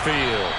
backfield.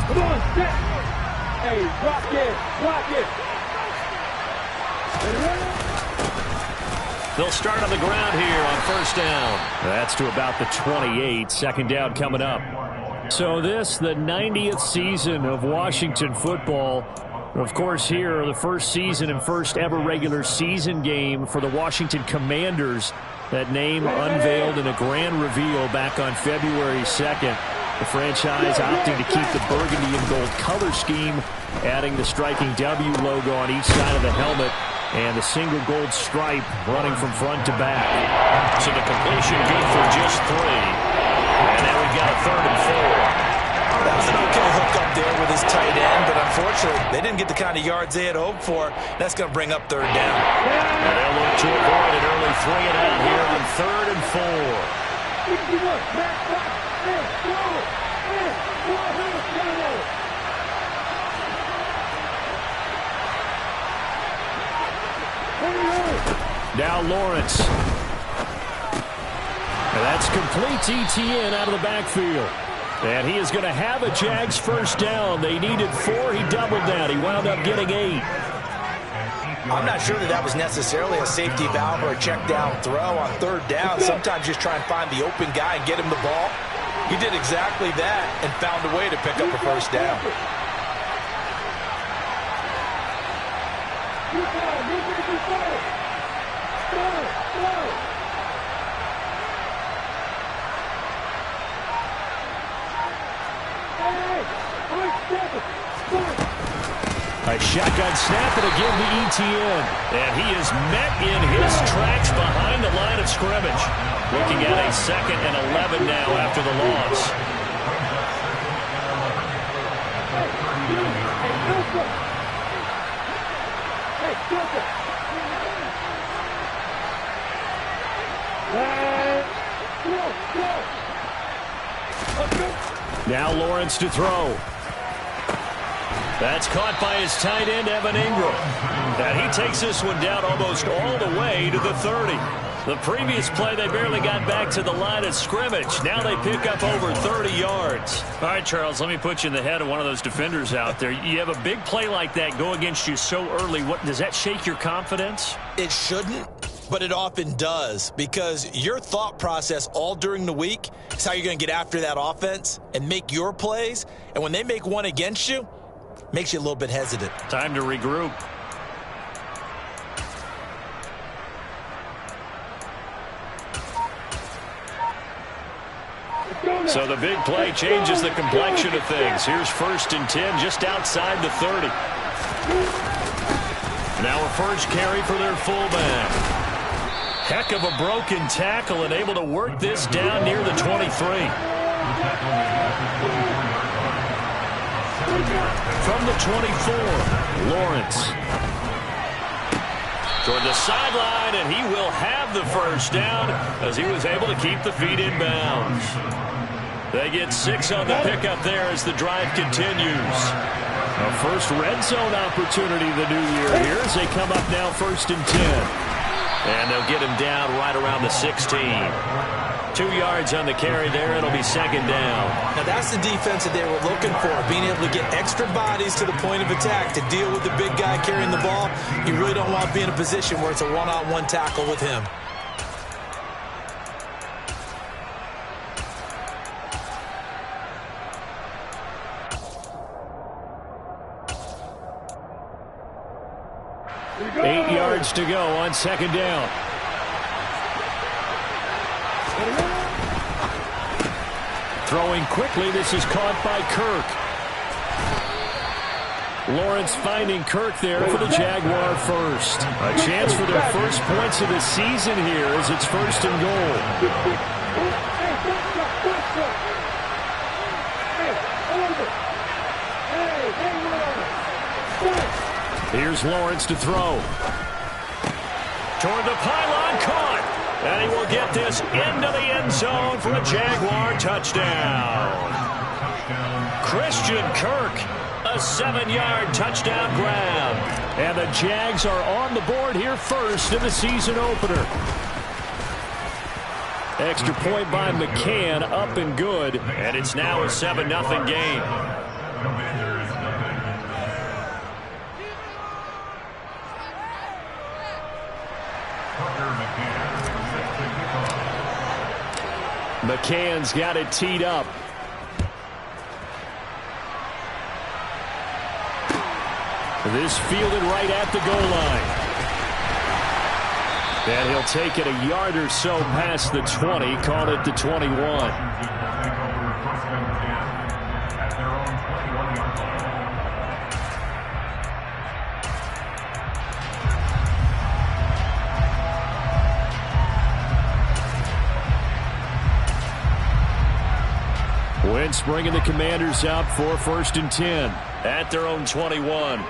Come on, set. Hey, block it. They'll start on the ground here on first down. That's to about the 28. Second down coming up. So this, the 90th season of Washington football. Of course, here, the first season and first ever regular season game for the Washington Commanders. That name unveiled in a grand reveal back on February 2nd. The franchise opting to keep the burgundy and gold color scheme, adding the striking W logo on each side of the helmet and the single gold stripe running from front to back. So the completion good for just 3. And now we've got a 3rd and 4. That was an okay hook up there with his tight end, but unfortunately, they didn't get the kind of yards they had hoped for. That's going to bring up 3rd down. And they'll look to avoid an early 3 and out here on 3rd and 4. Now Lawrence. And that's complete ETN out of the backfield. And he is going to have a Jags first down. They needed 4. He doubled that. He wound up getting 8. I'm not sure that was necessarily a safety valve or a check down throw on 3rd down. Sometimes just try and find the open guy and get him the ball. He did exactly that and found a way to pick up a first down. A shotgun snap and again to ETN. And he is met in his tracks behind the line of scrimmage. Looking at a 2nd and 11 now after the loss. Now Lawrence to throw. That's caught by his tight end, Evan Ingram. And he takes this one down almost all the way to the 30. The previous play, they barely got back to the line of scrimmage. Now they pick up over 30 yards. All right, Charles, let me put you in the head of one of those defenders out there. You have a big play like that go against you so early. Does that shake your confidence? It shouldn't, but it often does, because your thought process all during the week is how you're going to get after that offense and make your plays. And when they make one against you, makes you a little bit hesitant. Time to regroup. So the big play changes the complexion of things. Here's 1st and 10 just outside the 30. Now a first carry for their fullback. Heck of a broken tackle and able to work this down near the 23. From the 24, Lawrence. Toward the sideline, and he will have the first down as he was able to keep the feet in bounds. They get 6 on the pickup there as the drive continues. A first red zone opportunity the new year here as they come up now 1st and 10. And they'll get him down right around the 16. 2 yards on the carry there. It'll be 2nd down. Now that's the defense that they were looking for, being able to get extra bodies to the point of attack to deal with the big guy carrying the ball. You really don't want to be in a position where it's a one-on-one tackle with him. Eight yards to go on 2nd down. Throwing quickly, this is caught by Kirk. Lawrence finding Kirk there for the Jaguar first. A chance for their first points of the season here as it's 1st and goal. Here's Lawrence to throw. Toward the pylon, caught. And he will get this into the end zone for a Jaguar touchdown. Christian Kirk, a 7-yard touchdown grab. And the Jags are on the board here first in the season opener. Extra point by McCann, up and good. And it's now a 7-0 game. McCann's got it teed up. This fielded right at the goal line. And he'll take it a yard or so past the 20, call it the 21. Wentz bringing the Commanders up for 1st and 10 at their own 21.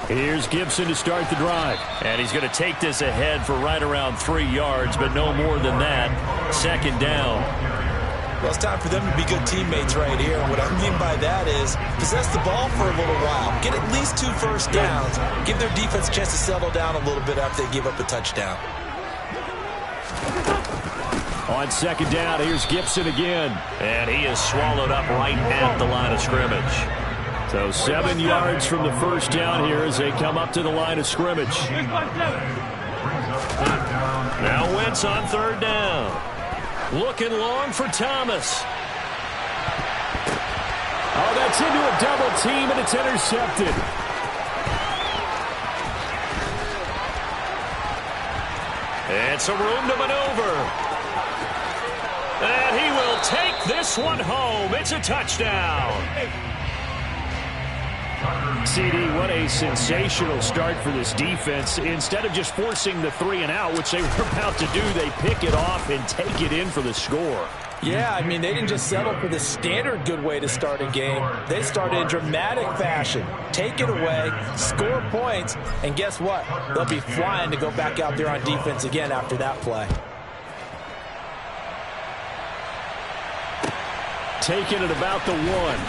Here's Gibson to start the drive. And he's going to take this ahead for right around 3 yards, but no more than that. 2nd down. Well, it's time for them to be good teammates right here. What I mean by that is possess the ball for a little while. Get at least 2 first downs. Give their defense a chance to settle down a little bit after they give up a touchdown. On 2nd down, here's Gibson again. And he is swallowed up right at the line of scrimmage. So 7 yards from the first down here as they come up to the line of scrimmage. Now Wentz on 3rd down. Looking long for Thomas. Oh, that's into a double team, and it's intercepted. And some room to maneuver. And he will take this one home. It's a touchdown. CD, what a sensational start for this defense. Instead of just forcing the 3 and out, which they were about to do, they pick it off and take it in for the score. Yeah, I mean, they didn't just settle for the standard good way to start a game. They started in dramatic fashion. Take it away, score points, and guess what? They'll be flying to go back out there on defense again after that play. Taken at about the 1.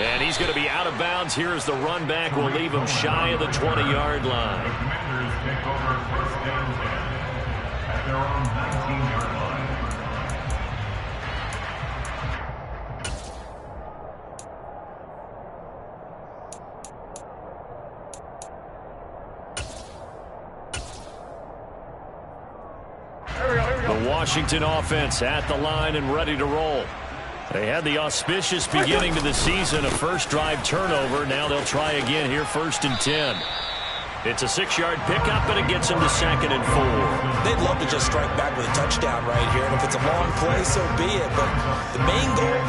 And he's going to be out of bounds here as the run back will leave him shy of the 20-yard line. The Washington offense at the line and ready to roll. They had the auspicious beginning to the season, a first drive turnover. Now they'll try again here, 1st and 10. It's a 6-yard pickup, and it gets them to 2nd and 4. They'd love to just strike back with a touchdown right here, and if it's a long play, so be it. But the main goal,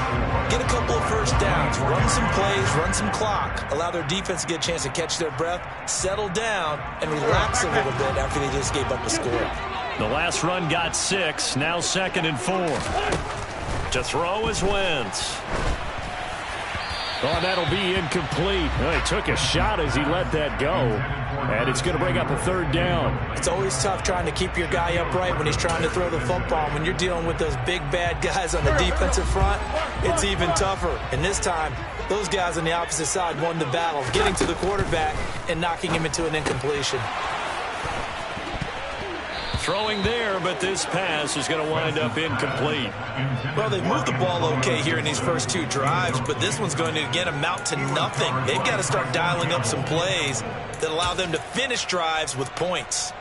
get a couple of first downs, run some plays, run some clock, allow their defense to get a chance to catch their breath, settle down, and relax a little bit after they just gave up a score. The last run got 6, now 2nd and 4. To throw is Wentz. Oh, that'll be incomplete. Oh, he took a shot as he let that go. And it's going to bring up a 3rd down. It's always tough trying to keep your guy upright when he's trying to throw the football. When you're dealing with those big, bad guys on the defensive front, it's even tougher. And this time, those guys on the opposite side won the battle, getting to the quarterback and knocking him into an incompletion. Throwing there, but this pass is going to wind up incomplete. Well, they've moved the ball okay here in these first 2 drives, but this one's going to, again, amount to nothing. They've got to start dialing up some plays that allow them to finish drives with points.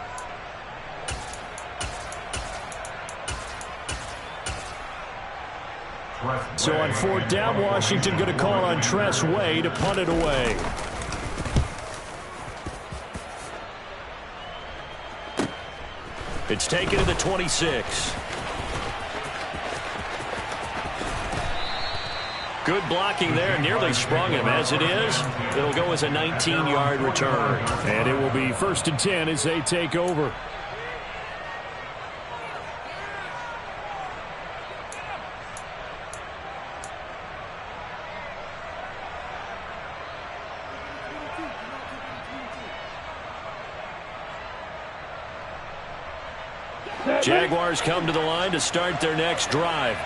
So on 4th down, Washington going to call on Tress Way to punt it away. It's taken to the 26. Good blocking there. Nearly sprung him. As it is, it'll go as a 19-yard return. And it will be 1st and 10 as they take over. Jaguars come to the line to start their next drive.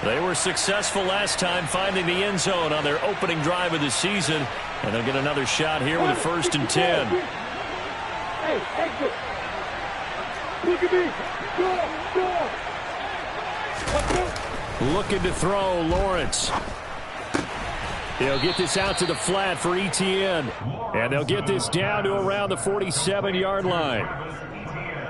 They were successful last time finding the end zone on their opening drive of the season, and they'll get another shot here with a 1st and 10. Hey, exit. Look at me. Go. Looking to throw, Lawrence. He'll get this out to the flat for Etienne. And they'll get this down to around the 47-yard line.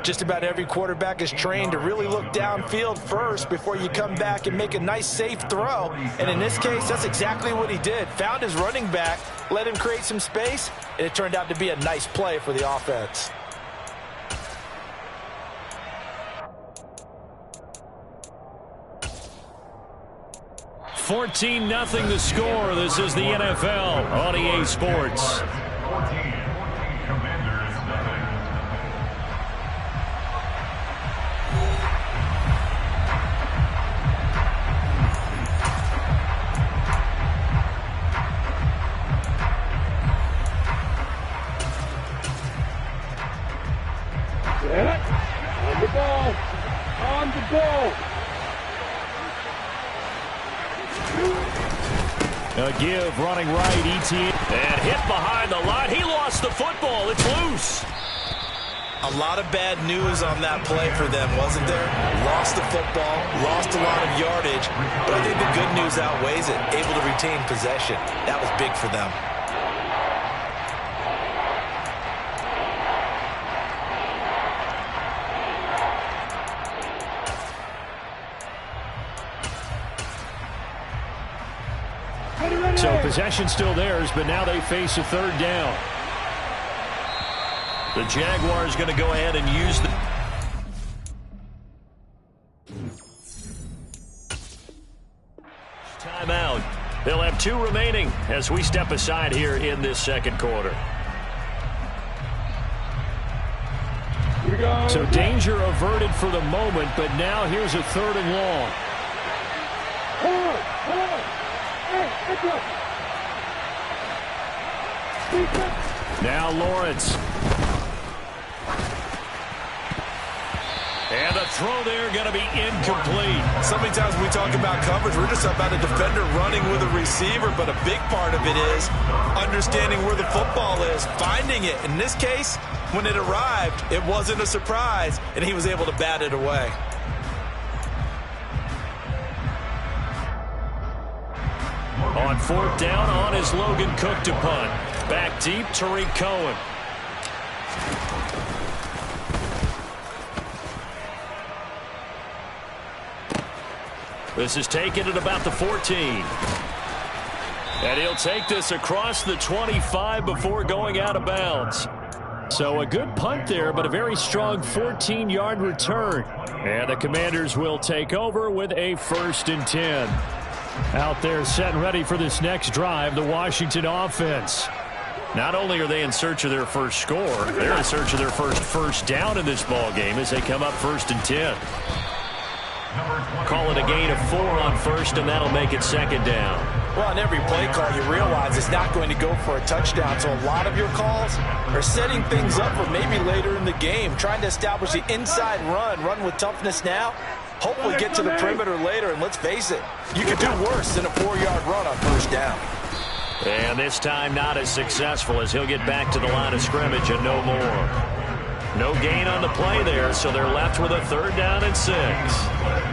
Just about every quarterback is trained to really look downfield first before you come back and make a nice, safe throw. And in this case, that's exactly what he did. Found his running back, let him create some space, and it turned out to be a nice play for the offense. $14-0 the score. This is the NFL on EA Sports. On the ball. A give, running right, Etienne. And hit behind the line. He lost the football. It's loose. A lot of bad news on that play for them, wasn't there? Lost the football, lost a lot of yardage, but I think the good news outweighs it. Able to retain possession. That was big for them. So possession still theirs, but now they face a 3rd down. The Jaguars going to go ahead and use the timeout. They'll have 2 remaining as we step aside here in this 2nd quarter. So danger averted for the moment, but now here's a 3rd and long. Now Lawrence. And the throw there going to be incomplete. So many times when we talk about coverage, we're just about a defender running with a receiver, but a big part of it is understanding where the football is, finding it. In this case, when it arrived, it wasn't a surprise, and he was able to bat it away. On 4th down, on is Logan Cook to punt. Back deep, Tariq Cohen. This is taken at about the 14. And he'll take this across the 25 before going out of bounds. So a good punt there, but a very strong 14-yard return. And the Commanders will take over with a 1st and 10. Out there set and ready for this next drive, the Washington offense. Not only are they in search of their first score, they're in search of their first down in this ball game as they come up 1st and 10. Call it a gain of 4 on 1st, and that'll make it 2nd down. Well, on every play call, you realize it's not going to go for a touchdown, so a lot of your calls are setting things up for maybe later in the game, trying to establish the inside run with toughness now, hopefully get to the perimeter later, and let's face it, you could do worse than a 4-yard run on 1st down. And this time not as successful as he'll get back to the line of scrimmage and no more. No gain on the play there, so they're left with a 3rd down and 6.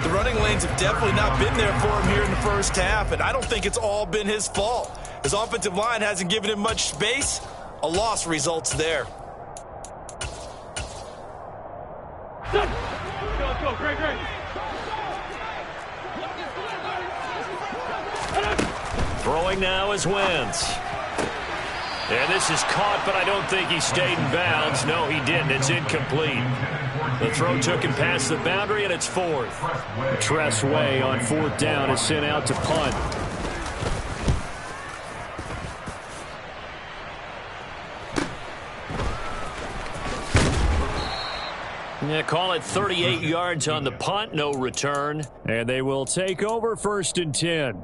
The running lanes have definitely not been there for him here in the first half, and I don't think it's all been his fault. His offensive line hasn't given him much space. A loss results there. Go, great. Throwing now is Wentz. And this is caught, but I don't think he stayed in bounds. No, he didn't. It's incomplete. The throw took him past the boundary, and it's 4th. Tress Way on 4th down is sent out to punt. Yeah, call it 38 yards on the punt, no return. And they will take over 1st and 10.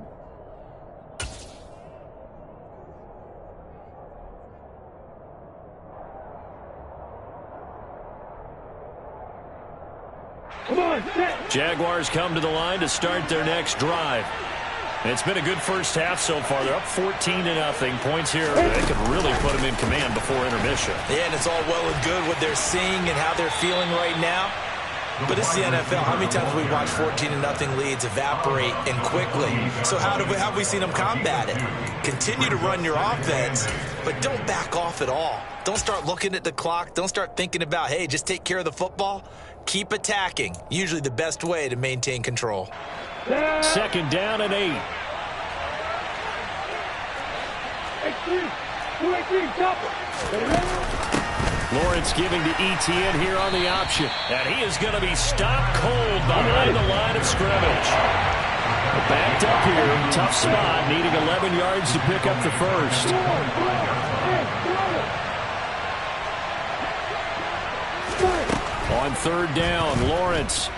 Jaguars come to the line to start their next drive. It's been a good first half so far. They're up 14-0. Points here, they could really put them in command before intermission. Yeah, and it's all well and good what they're seeing and how they're feeling right now. But it's the NFL. How many times have we watched 14-0 leads evaporate and quickly? So how have we seen them combat it? Continue to run your offense, but don't back off at all. Don't start looking at the clock. Don't start thinking about, hey, just take care of the football. Keep attacking. Usually the best way to maintain control. 2nd down and 8. Lawrence giving to ETN here on the option. And he is going to be stopped cold behind the line of scrimmage. Backed up here. Tough spot. Needing 11 yards to pick up the first. On 3rd down, Lawrence.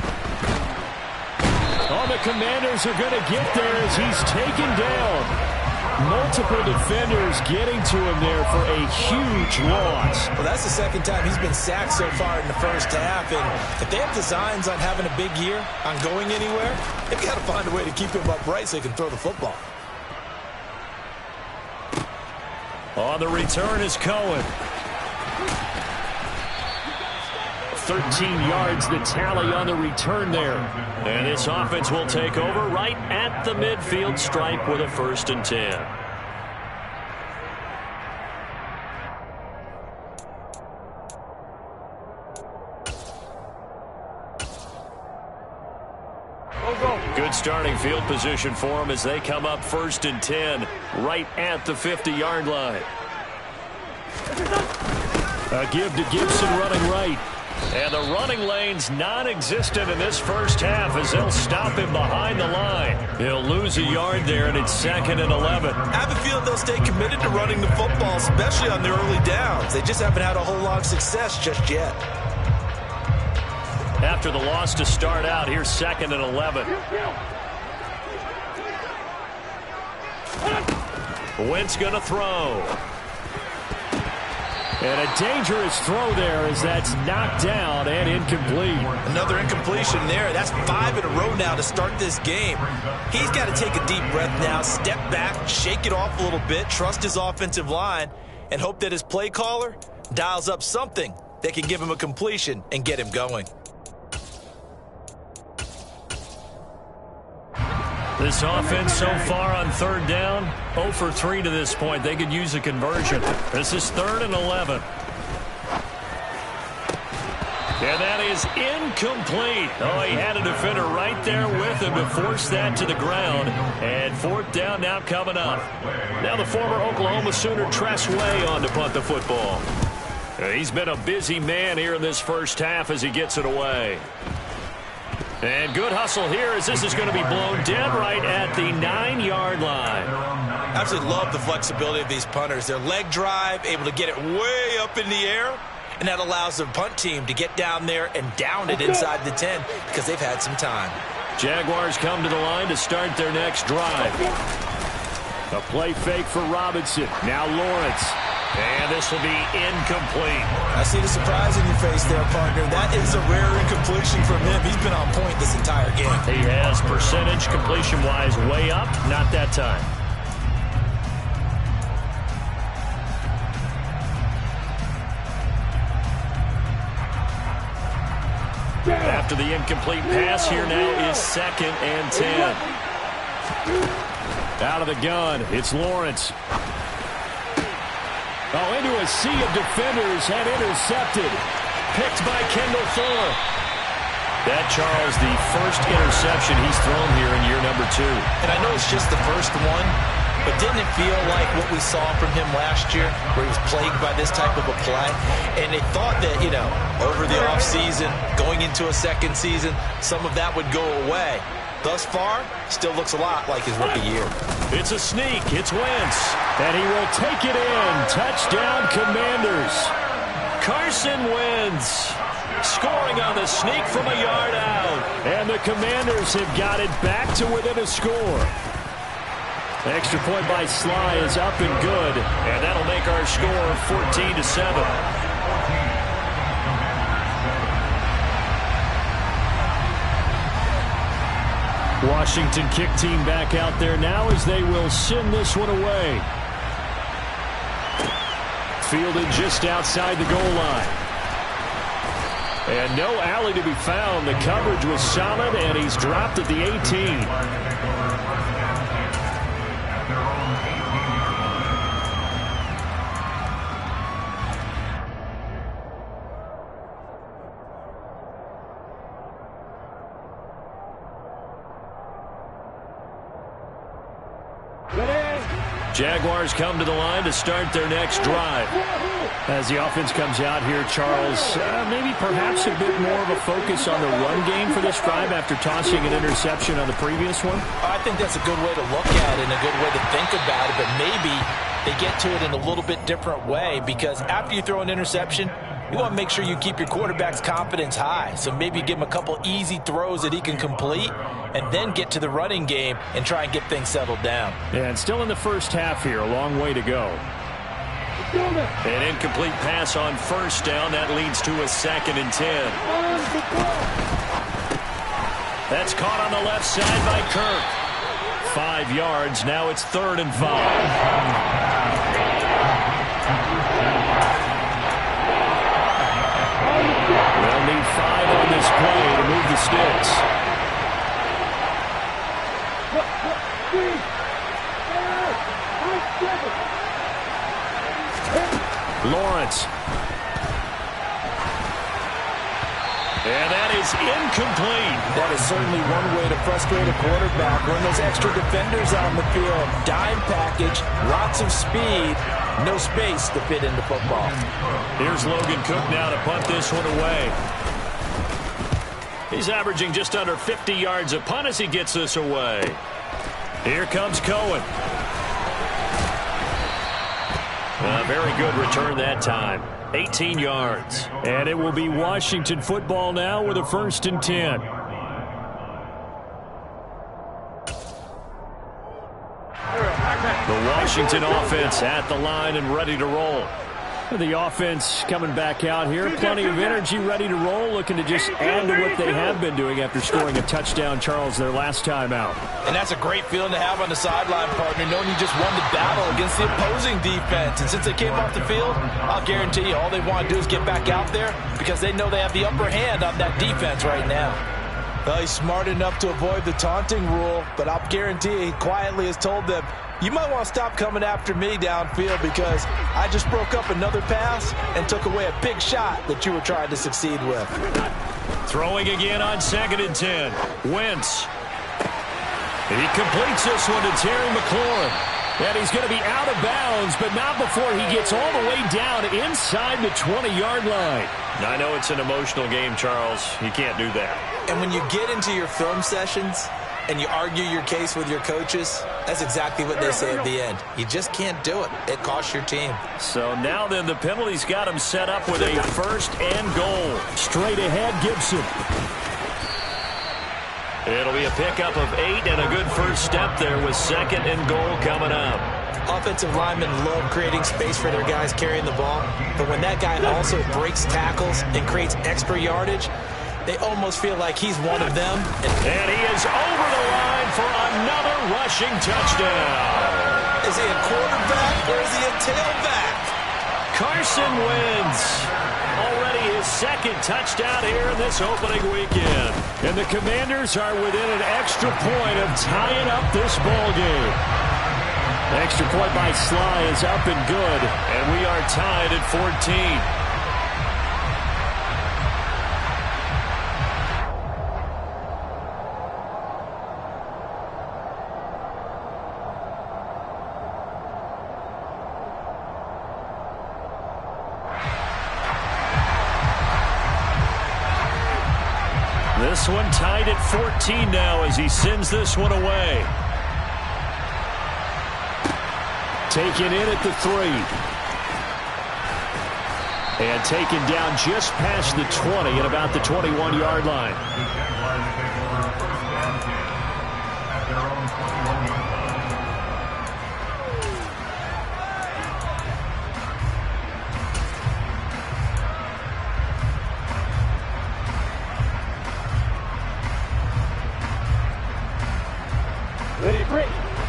Oh, the Commanders are going to get there as he's taken down. Multiple defenders getting to him there for a huge loss. Well, that's the 2nd time he's been sacked so far in the first half. And if they have designs on having a big year, on going anywhere, they've got to find a way to keep him upright so he can throw the football. On the return is Cohen. 13 yards the tally on the return there. And this offense will take over right at the midfield stripe with a 1st and 10. Good starting field position for them as they come up 1st and 10 right at the 50-yard line. A give to Gibson running right. And the running lane's non-existent in this first half as they'll stop him behind the line. He'll lose a yard there, and it's 2nd and 11. I have a feeling they'll stay committed to running the football, especially on the early downs. They just haven't had a whole lot of success just yet. After the loss to start out, here's 2nd and 11. Wentz going to throw. And a dangerous throw there as that's knocked down and incomplete. Another incompletion there. That's 5 in a row now to start this game. He's got to take a deep breath now, step back, shake it off a little bit, trust his offensive line, and hope that his play caller dials up something that can give him a completion and get him going. This offense so far on 3rd down, 0 for 3 to this point. They could use a conversion. This is 3rd and 11. And that is incomplete. Oh, he had a defender right there with him to force that to the ground. And 4th down now coming up. Now the former Oklahoma Sooner Tress Way on to punt the football. He's been a busy man here in this first half as he gets it away. And good hustle here as this is going to be blown dead right at the 9-yard line. I absolutely love the flexibility of these punters. Their leg drive, able to get it way up in the air, and that allows the punt team to get down there and down it inside the 10 because they've had some time. Jaguars come to the line to start their next drive. A play fake for Robinson. Now Lawrence. And this will be incomplete. I see the surprise in your face there, partner. That is a rare incompletion from him. He's been on point this entire game. He has percentage completion-wise way up. Not that time. After the incomplete pass, here now is 2nd and 10. Out of the gun, it's Lawrence. Oh, into a sea of defenders and intercepted. Picked by Kendall Fuller. That, Charles, the first interception he's thrown here in year number 2. And I know it's just the first one, but didn't it feel like what we saw from him last year, where he was plagued by this type of a play? And they thought that, you know, over the offseason, going into a second season, some of that would go away. Thus far, still looks a lot like his rookie year. It's a sneak. It's Wentz. And he will take it in. Touchdown, Commanders. Carson Wentz scoring on the sneak from a yard out. And the Commanders have got it back to within a score. Extra point by Sly is up and good. And that'll make our score 14-7. Washington kick team back out there now as they will send this one away. Fielded just outside the goal line. And no alley to be found. The coverage was solid, and he's dropped at the 18. Jaguars come to the line to start their next drive. As the offense comes out here, Charles, maybe perhaps a bit more of a focus on the run game for this drive after tossing an interception on the previous one? I think that's a good way to look at it and a good way to think about it, but maybe they get to it in a little bit different way, because after you throw an interception, you want to make sure you keep your quarterback's confidence high. So maybe give him a couple easy throws that he can complete and then get to the running game and try and get things settled down. And still in the first half here, a long way to go. An incomplete pass on first down. That leads to a 2nd and 10. That's caught on the left side by Kirk. 5 yards. Now it's 3rd and 5. They'll need 5 on this play to move the sticks. Lawrence. And that is incomplete. That is certainly one way to frustrate a quarterback. Run those extra defenders on the field. Dime package, lots of speed, no space to fit into football. Here's Logan Cook now to punt this one away. He's averaging just under 50 yards a punt as he gets this away. Here comes Cohen. A very good return that time. 18 yards. And it will be Washington football now with a 1st and 10. The Washington offense at the line and ready to roll. The offense coming back out here. Plenty of energy, ready to roll, looking to just add to what they have been doing after scoring a touchdown, Charles, their last time out. And that's a great feeling to have on the sideline, partner, knowing you just won the battle against the opposing defense. And since they came off the field, I'll guarantee you all they want to do is get back out there because they know they have the upper hand on that defense right now. Well, he's smart enough to avoid the taunting rule, but I'll guarantee he quietly has told them, you might want to stop coming after me downfield because I just broke up another pass and took away a big shot that you were trying to succeed with. Throwing again on 2nd and 10. Wentz. He completes this one to Terry McLaurin. And he's going to be out of bounds, but not before he gets all the way down inside the 20-yard line. I know it's an emotional game, Charles. You can't do that. And when you get into your film sessions and you argue your case with your coaches, that's exactly what they say at the end. You just can't do it. It costs your team. So now then, the penalty's got him set up with a 1st and goal. Straight ahead, Gibson. It'll be a pickup of 8 and a good first step there with 2nd and goal coming up. Offensive linemen love creating space for their guys carrying the ball, but when that guy also breaks tackles and creates extra yardage, they almost feel like he's one of them. And he is over the line for another rushing touchdown. Is he a quarterback or is he a tailback? Carson wins. Already his 2nd touchdown here in this opening weekend. And the Commanders are within an extra point of tying up this ball game. Extra point by Sly is up and good. And we are tied at 14. This one tied at 14 now as he sends this one away. Taken in at the 3. And taken down just past the 20 at about the 21-yard line.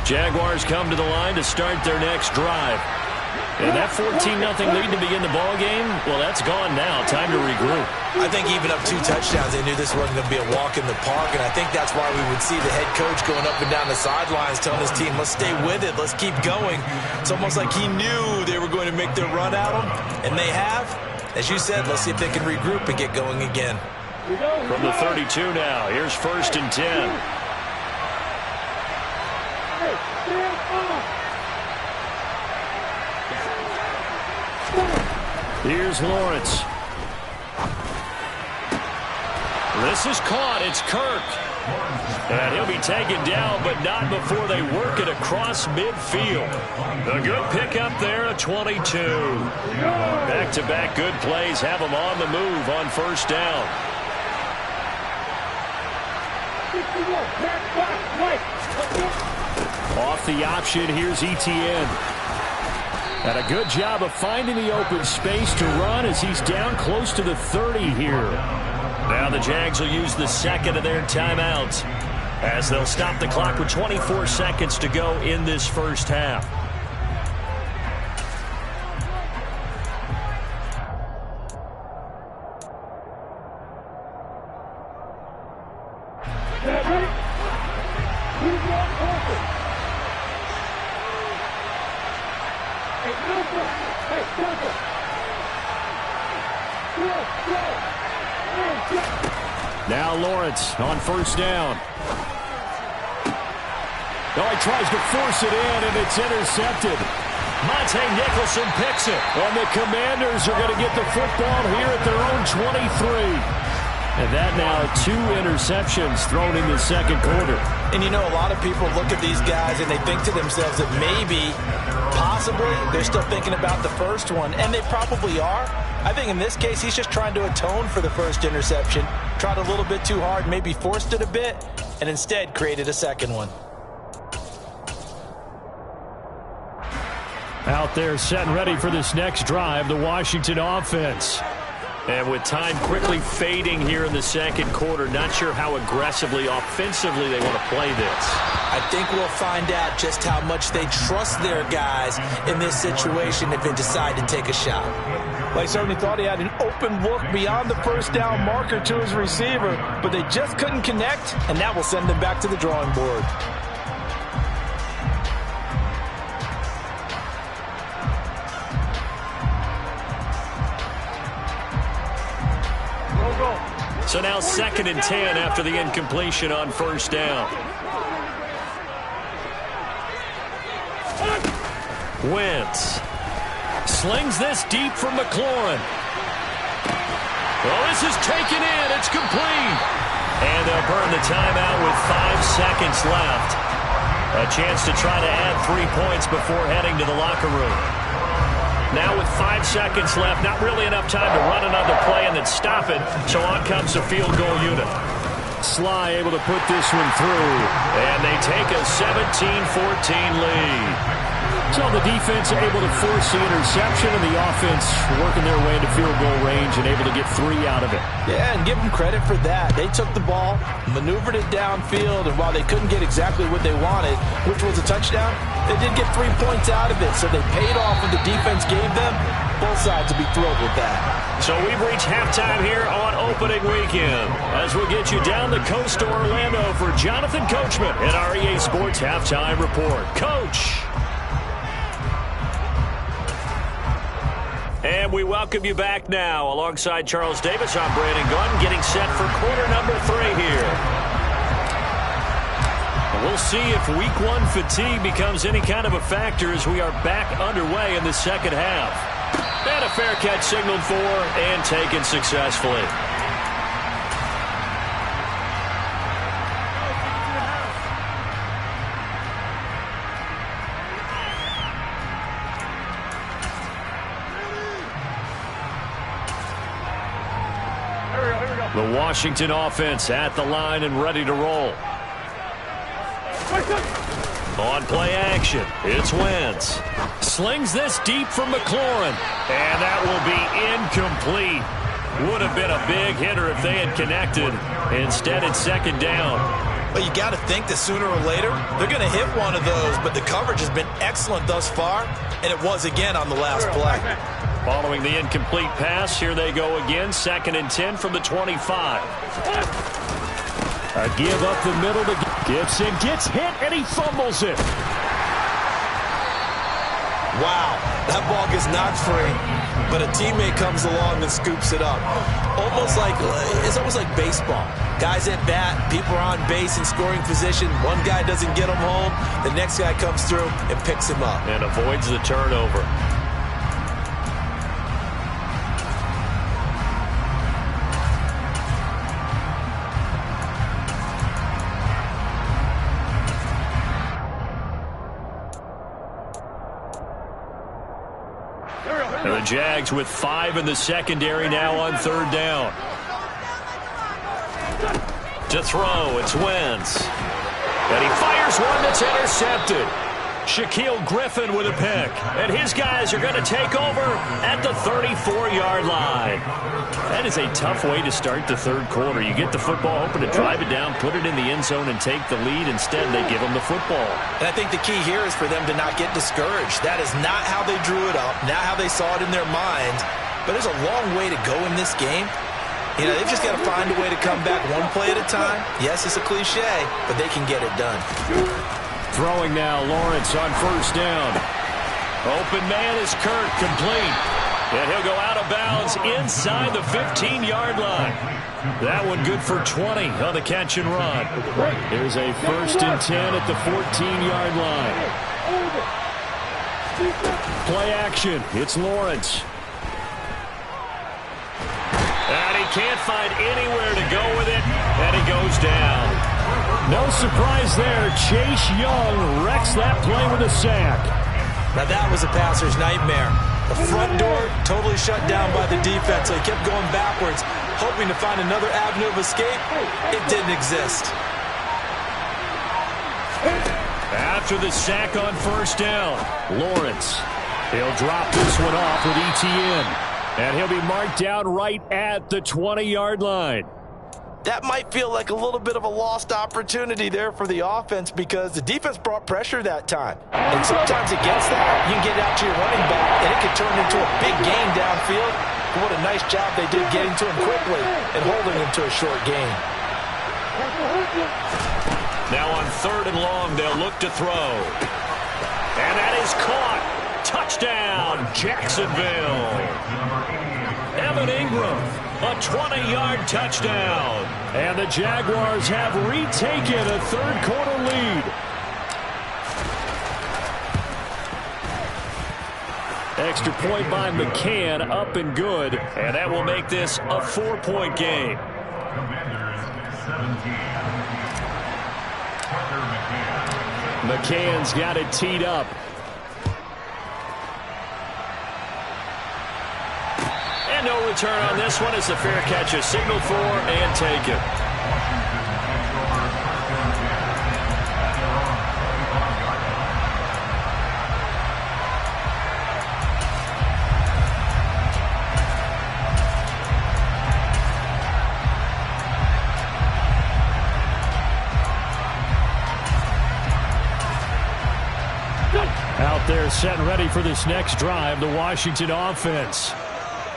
Jaguars come to the line to start their next drive. And that 14-0 lead to begin the ball game, well, that's gone now. Time to regroup. I think even up 2 touchdowns, they knew this wasn't going to be a walk in the park, and I think that's why we would see the head coach going up and down the sidelines telling his team, let's stay with it, let's keep going. It's almost like he knew they were going to make their run at him, and they have. As you said, let's see if they can regroup and get going again. From the 32 now, here's 1st and 10. Here's Lawrence. This is caught. It's Kirk. And he'll be taken down, but not before they work it across midfield. A good pickup there, a 22. Back-to-back good plays have them on the move on 1st down. Off the option, here's Etienne. And a good job of finding the open space to run as he's down close to the 30 here. Now the Jags will use the second of their timeouts as they'll stop the clock with 24 seconds to go in this first half. Now Lawrence on 1st down. Oh, he tries to force it in, and it's intercepted. Monte Nicholson picks it. And the Commanders are going to get the football here at their own 23. And that now 2 interceptions thrown in the second quarter. And you know, a lot of people look at these guys and they think to themselves that maybe, possibly, they're still thinking about the first one. And they probably are. I think in this case, he's just trying to atone for the first interception. Tried a little bit too hard, maybe forced it a bit, and instead created a second one. Out there set and ready for this next drive, the Washington offense. And with time quickly fading here in the second quarter, not sure how aggressively, offensively they want to play this. I think we'll find out just how much they trust their guys in this situation if they decide to take a shot. Well, he certainly thought he had an open look beyond the first down marker to his receiver, but they just couldn't connect, and that will send them back to the drawing board. So now 2nd and 10 after the incompletion on 1st down. Wentz slings this deep from McLaurin. Well, this is taken in. It's complete. And they'll burn the timeout with 5 seconds left. A chance to try to add 3 points before heading to the locker room. Now with 5 seconds left, not really enough time to run another play and then stop it, so on comes the field goal unit. Sly able to put this one through, and they take a 17-14 lead. So the defense able to force the interception, and the offense working their way into field goal range and able to get 3 out of it. Yeah, and give them credit for that. They took the ball, maneuvered it downfield, and while they couldn't get exactly what they wanted, which was a touchdown, they did get 3 points out of it, so they paid off what the defense gave them. Both sides will be thrilled with that. So we've reached halftime here on opening weekend as we get you down the coast to Orlando for Jonathan Coachman at our EA Sports Halftime Report. Coach! And we welcome you back now. Alongside Charles Davis, I'm Brandon Gunn, getting set for quarter number 3 here. We'll see if week 1 fatigue becomes any kind of a factor as we are back underway in the second half. And a fair catch signaled for and taken successfully. The Washington offense at the line and ready to roll. On play action, it's Wentz. Slings this deep from McLaurin, and that will be incomplete. Would have been a big hitter if they had connected. Instead, it's 2nd down. Well, you got to think that sooner or later, they're going to hit one of those, but the coverage has been excellent thus far, and it was again on the last play. Following the incomplete pass, here they go again, 2nd and 10 from the 25. A give up the middle to Gibson, gets hit, and he fumbles it. Wow, that ball gets knocked free, but a teammate comes along and scoops it up. It's almost like baseball. Guys at bat, people are on base in scoring position. One guy doesn't get him home. The next guy comes through and picks him up. And avoids the turnover. And the Jags with 5 in the secondary now on 3rd down. To throw, it's Wentz. And he fires one that's intercepted. Shaquille Griffin with a pick. And his guys are going to take over at the 34-yard line. That is a tough way to start the 3rd quarter. You get the football, hoping to drive it down, put it in the end zone, and take the lead. Instead, they give them the football. And I think the key here is for them to not get discouraged. That is not how they drew it up, not how they saw it in their minds. But there's a long way to go in this game. You know, they've just got to find a way to come back one play at a time. Yes, it's a cliche, but they can get it done. Throwing now, Lawrence on 1st down. Open man is Kirk, complete. And he'll go out of bounds inside the 15-yard line. That one good for 20 on the catch and run. There's a 1st and 10 at the 14-yard line. Play action. It's Lawrence. And he can't find anywhere to go with it, and he goes down. No surprise there. Chase Young wrecks that play with a sack. Now that was a passer's nightmare. The front door totally shut down by the defense, so he kept going backwards, hoping to find another avenue of escape. It didn't exist. After the sack on 1st down, Lawrence. He'll drop this one off with ETN. And he'll be marked down right at the 20-yard line. That might feel like a little bit of a lost opportunity there for the offense because the defense brought pressure that time. And sometimes against that, you can get out to your running back, and it could turn into a big gain downfield. But what a nice job they did getting to him quickly and holding him to a short gain. Now on 3rd and long, they'll look to throw. And that is caught. Touchdown, Jacksonville. Evan Ingram, a 20-yard touchdown. And the Jaguars have retaken a 3rd quarter lead. Extra point by McCann, up and good. And that will make this a 4-point game. McCann's got it teed up. And no return on this one as the fair catch is signaled for and taken. Out there set and ready for this next drive, the Washington offense.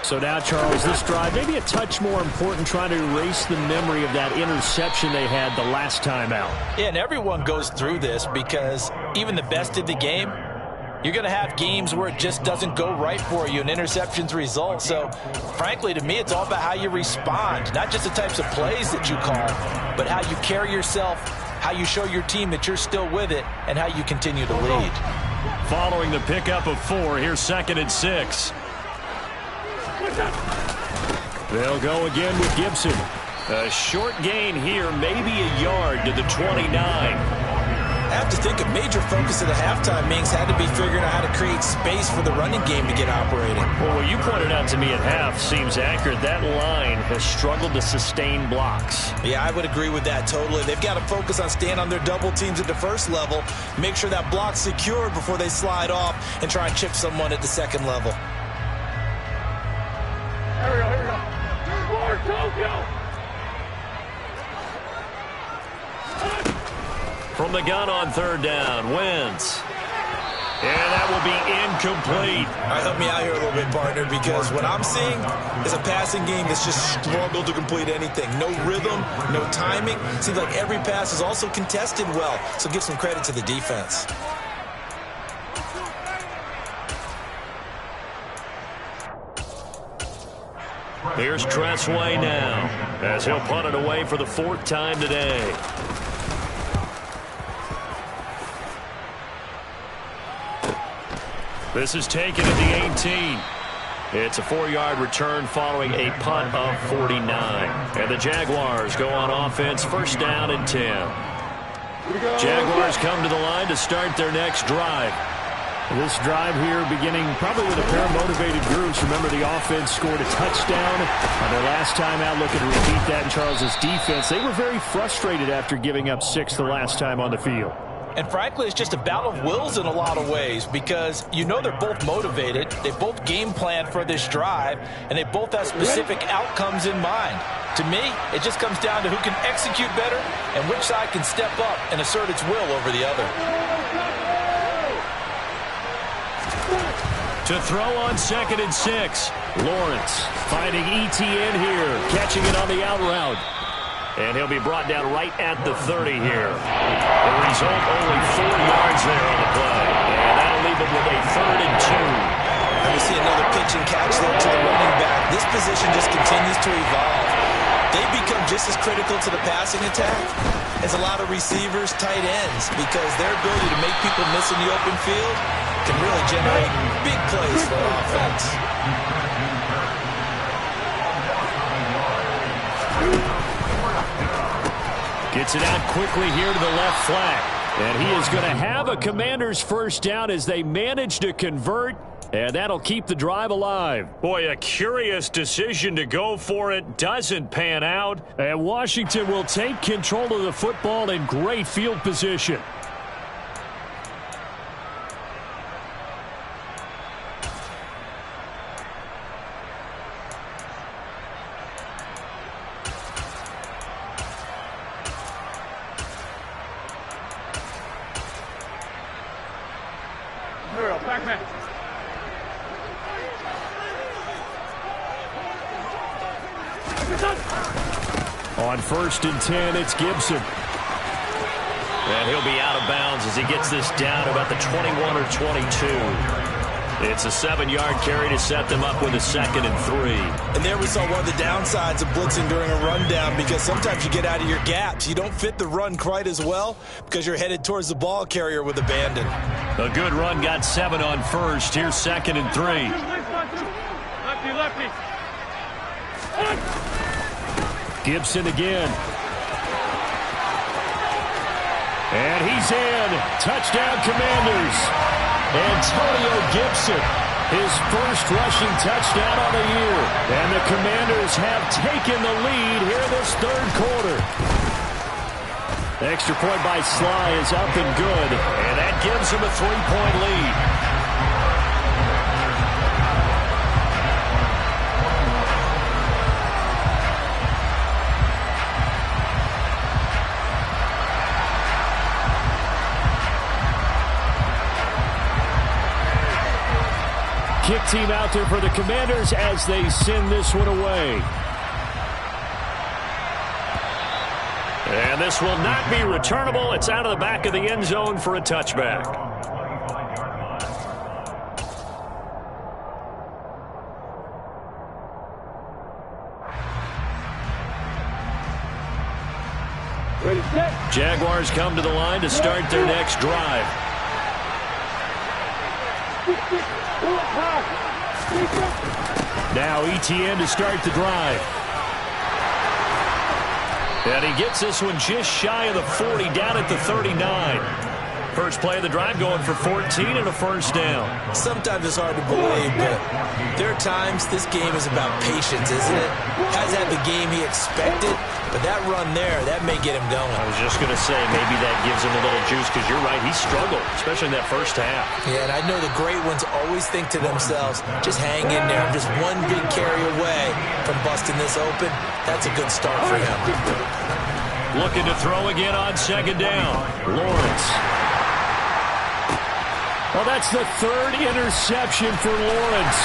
So now, Charles, this drive maybe a touch more important, trying to erase the memory of that interception they had the last time out. Yeah, and everyone goes through this because even the best of the game, you're going to have games where it just doesn't go right for you and interceptions result. So, frankly, to me, it's all about how you respond, not just the types of plays that you call, but how you carry yourself, how you show your team that you're still with it, and how you continue to lead. Following the pickup of 4, here's 2nd and 6. They'll go again with Gibson. A short gain here, maybe a yard to the 29. I have to think a major focus of the halftime meetings had to be figuring out how to create space for the running game to get operating. Well, what you pointed out to me at half seems accurate. That line has struggled to sustain blocks. Yeah, I would agree with that totally. They've got to focus on staying on their double teams at the first level, make sure that block's secured before they slide off and try and chip someone at the second level. Here we go, here we go. More Tokyo! From the gun on third down, Wentz. And that will be incomplete. All right, help me out here a little bit, partner, because what I'm seeing is a passing game that's just struggled to complete anything. No rhythm, no timing. Seems like every pass is also contested well, so give some credit to the defense. Here's Tressway now, as he'll punt it away for the 4th time today. This is taken at the 18. It's a 4-yard return following a punt of 49. And the Jaguars go on offense, first down and 10. Jaguars come to the line to start their next drive. This drive here beginning probably with a pair of motivated groups. Remember, the offense scored a touchdown on their last time out, looking to repeat that in Charles's defense. They were very frustrated after giving up 6 the last time on the field. And frankly, it's just a battle of wills in a lot of ways because you know they're both motivated. They both game plan for this drive, and they both have specific outcomes in mind. To me, it just comes down to who can execute better and which side can step up and assert its will over the other. To throw on 2nd and 6. Lawrence finding ETN here, catching it on the out route. And he'll be brought down right at the 30 here. The result, only 4 yards there on the play. And that'll leave him with a 3rd and 2. And we see another pitch and catch there to the running back. This position just continues to evolve. They become just as critical to the passing attack as a lot of receivers, tight ends, because their ability to make people miss in the open field can really generate big plays for offense. Gets it out quickly here to the left flank. And he is going to have a Commanders first down as they manage to convert. And that'll keep the drive alive. Boy, a curious decision to go for it. Doesn't pan out. And Washington will take control of the football in great field position. On 1st and 10, it's Gibson. And he'll be out of bounds as he gets this down about the 21 or 22. It's a 7-yard carry to set them up with a 2nd and 3. And there we saw one of the downsides of blitzing during a rundown, because sometimes you get out of your gaps. You don't fit the run quite as well because you're headed towards the ball carrier with abandon. A good run got 7 on 1st. Here's 2nd and 3. Lefty, lefty. Gibson again. And he's in. Touchdown, Commanders. Antonio Gibson, his first rushing touchdown on the year. And the Commanders have taken the lead here this 3rd quarter. The extra point by Sly is up and good. And that gives him a 3-point lead. Kick team out there for the Commanders as they send this one away. And this will not be returnable. It's out of the back of the end zone for a touchback. Ready, set. Jaguars come to the line to start their next drive. Now ETN to start the drive. And he gets this one just shy of the 40, down at the 39. First play of the drive going for 14 and a first down. Sometimes it's hard to believe, but there are times this game is about patience, isn't it? Hasn't had the game he expected, but that run there, that may get him going. I was just going to say, maybe that gives him a little juice, because you're right, he struggled, especially in that first half. Yeah, and I know the great ones always think to themselves, just hang in there. I'm just one big carry away from busting this open. That's a good start for him. Looking to throw again on second down. Lawrence. Well, that's the third interception for Lawrence.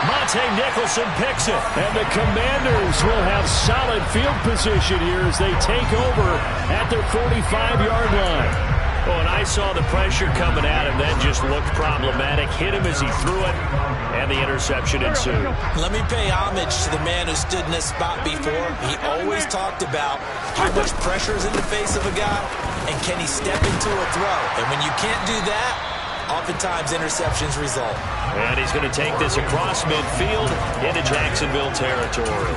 Monte Nicholson picks it. And the Commanders will have solid field position here as they take over at their 45-yard line. Oh, and I saw the pressure coming at him. That just looked problematic. Hit him as he threw it, and the interception ensued. Let me pay homage to the man who stood in this spot before. He always talked about how much pressure is in the face of a guy, and can he step into a throw. And when you can't do that, oftentimes interceptions result. And he's going to take this across midfield into Jacksonville territory.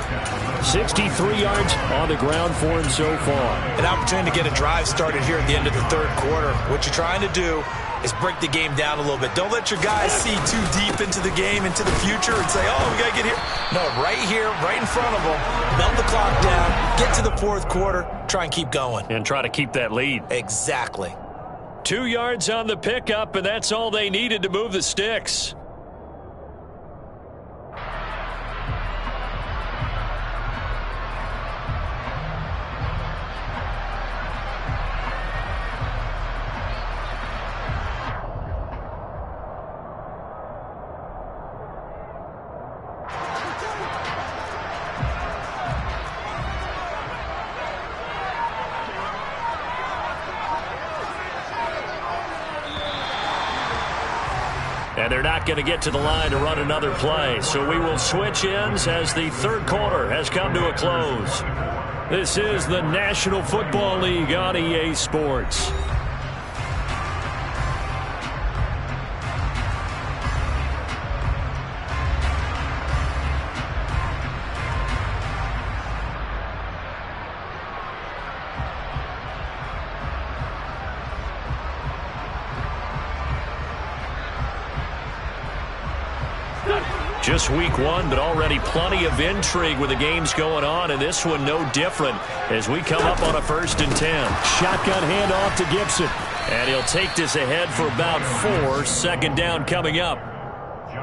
63 yards on the ground for him so far. An opportunity to get a drive started here at the end of the third quarter. What you're trying to do is break the game down a little bit. Don't let your guys see too deep into the game, into the future, and say, oh, we got to get here. No, right here, right in front of them. Melt the clock down, get to the fourth quarter, try and keep going. And try to keep that lead. Exactly. 2 yards on the pickup, and that's all they needed to move the sticks. And they're not going to get to the line to run another play. So we will switch ends as the third quarter has come to a close. This is the National Football League on EA Sports. Just week one, but already plenty of intrigue with the games going on, and this one no different as we come up on a 1st and 10. Shotgun handoff to Gibson. And he'll take this ahead for about 4. Second down coming up.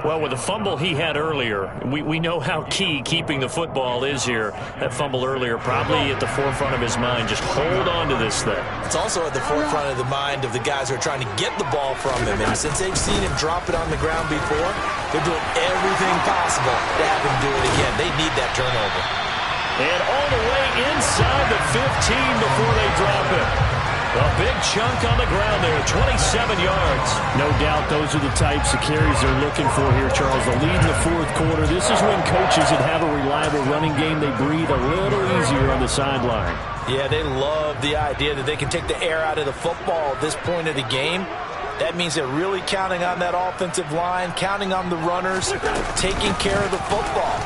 Well, with the fumble he had earlier, we know how key keeping the football is here. That fumble earlier probably at the forefront of his mind. Just hold on to this thing. It's also at the forefront of the mind of the guys who are trying to get the ball from him. And since they've seen him drop it on the ground before, they're doing everything possible to have him do it again. They need that turnover. And all the way inside the 15 before they drop it. A big chunk on the ground there, 27 yards. No doubt those are the types of carries they're looking for here, Charles. The lead in the fourth quarter. This is when coaches that have a reliable running game, they breathe a little easier on the sideline. Yeah, they love the idea that they can take the air out of the football at this point of the game. That means they're really counting on that offensive line, counting on the runners, taking care of the football.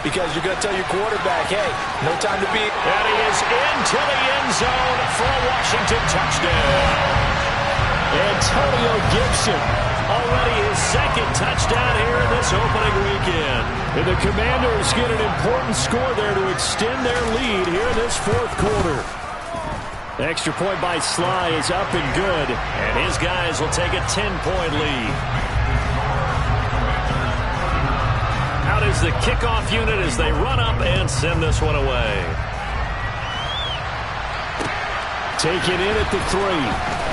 Because you're going to tell your quarterback, hey, no time to beat. And he is into the end zone for a Washington touchdown. Antonio Gibson. Already his second touchdown here in this opening weekend. And the Commanders get an important score there to extend their lead here in this fourth quarter. The extra point by Sly is up and good. And his guys will take a 10-point lead. Out is the kickoff unit as they run up and send this one away. Taken in at the 3.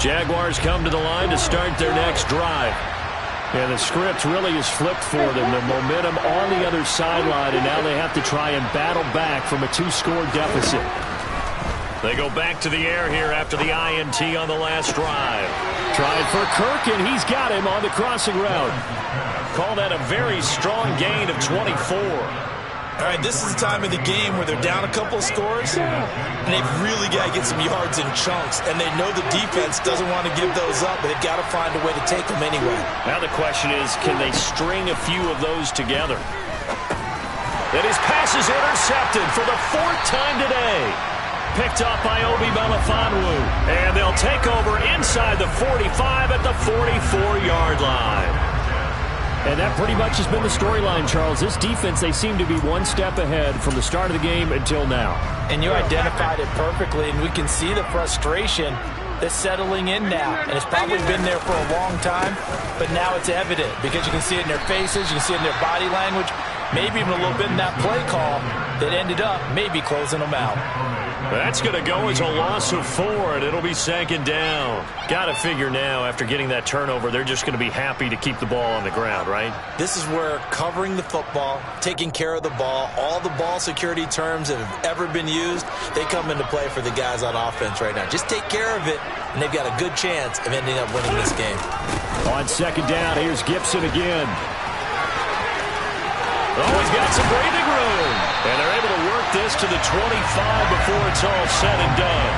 Jaguars come to the line to start their next drive. And the script really is flipped for them. The momentum on the other sideline, and now they have to try and battle back from a 2-score deficit. They go back to the air here after the INT on the last drive. Trying for Kirk, and he's got him on the crossing route. Call that a very strong gain of 24. All right, this is the time of the game where they're down a couple of scores, and they've really got to get some yards in chunks, and they know the defense doesn't want to give those up, but they've got to find a way to take them anyway. Now the question is, can they string a few of those together? And his pass is intercepted for the 4th time today. Picked up by Obi Melifonwu. And they'll take over inside the 45 at the 44-yard line. And that pretty much has been the storyline, Charles. This defense, they seem to be one step ahead from the start of the game until now. And you identified it perfectly, and we can see the frustration that's settling in now. And it's probably been there for a long time, but now it's evident because you can see it in their faces, you can see it in their body language, maybe even a little bit in that play call that ended up maybe closing them out. That's going to go as a loss of 4, and it'll be second down. Got to figure now, after getting that turnover, they're just going to be happy to keep the ball on the ground, right? This is where covering the football, taking care of the ball, all the ball security terms that have ever been used, they come into play for the guys on offense right now. Just take care of it, and they've got a good chance of ending up winning this game. On second down, here's Gibson again. Oh, he's got some breathing room. And they're able to work this to the 25 before it's all said and done.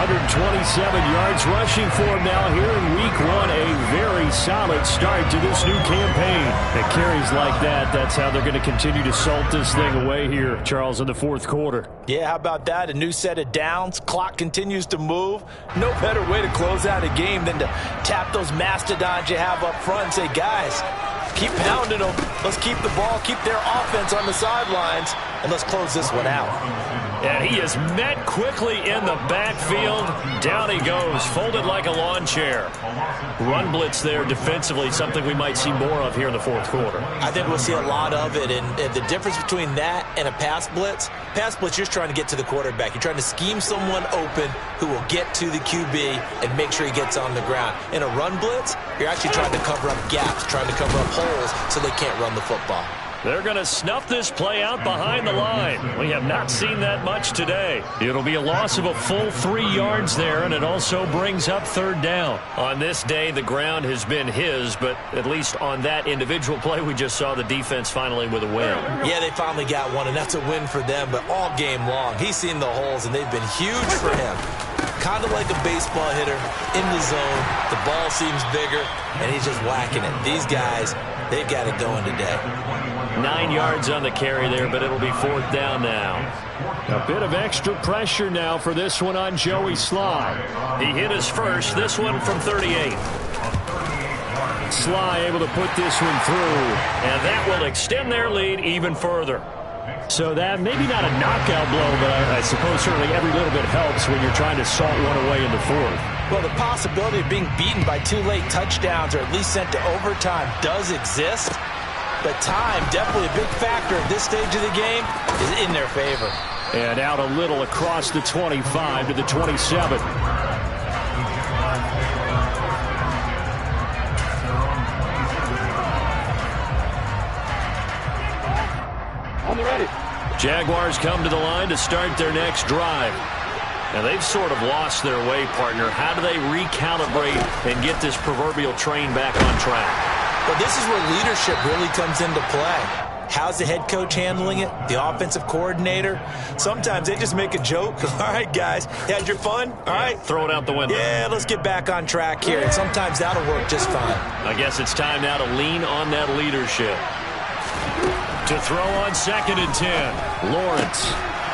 127 yards rushing for him now here in week 1. A very solid start to this new campaign. It carries like that. That's how they're going to continue to salt this thing away here, Charles, in the fourth quarter. Yeah, how about that? A new set of downs. Clock continues to move. No better way to close out a game than to tap those mastodons you have up front and say, guys, keep pounding them. Let's keep the ball, keep their offense on the sidelines, and let's close this one out. And he is met quickly in the backfield. Down he goes, folded like a lawn chair. Run blitz there defensively, something we might see more of here in the fourth quarter. I think we'll see a lot of it, and the difference between that and a pass blitz, you're just trying to get to the quarterback. You're trying to scheme someone open who will get to the QB and make sure he gets on the ground. In a run blitz, you're actually trying to cover up gaps, trying to cover up holes so they can't run the football. They're going to snuff this play out behind the line. We have not seen that much today. It'll be a loss of a full 3 yards there, and it also brings up third down. On this day, the ground has been his, but at least on that individual play, we just saw the defense finally with a win. Yeah, they finally got one, and that's a win for them, but all game long, he's seen the holes, and they've been huge for him. Kind of like a baseball hitter in the zone. The ball seems bigger, and he's just whacking it. These guys, they've got it going today. 9 yards on the carry there, but it'll be fourth down now. A bit of extra pressure now for this one on Joey Sly. He hit his first, this one from 38. Sly able to put this one through. And that will extend their lead even further. So that, maybe not a knockout blow, but I suppose certainly every little bit helps when you're trying to salt one away in the fourth. Well, the possibility of being beaten by 2 late touchdowns or at least sent to overtime does exist. But time, definitely a big factor at this stage of the game, is in their favor. And out a little across the 25 to the 27. On the ready. Jaguars come to the line to start their next drive. Now, they've sort of lost their way, partner. How do they recalibrate and get this proverbial train back on track? But this is where leadership really comes into play. How's the head coach handling it? The offensive coordinator? Sometimes they just make a joke. All right, guys, you had your fun? All right. Throw it out the window. Yeah, let's get back on track here. And sometimes that'll work just fine. I guess it's time now to lean on that leadership. To throw on 2nd and 10. Lawrence.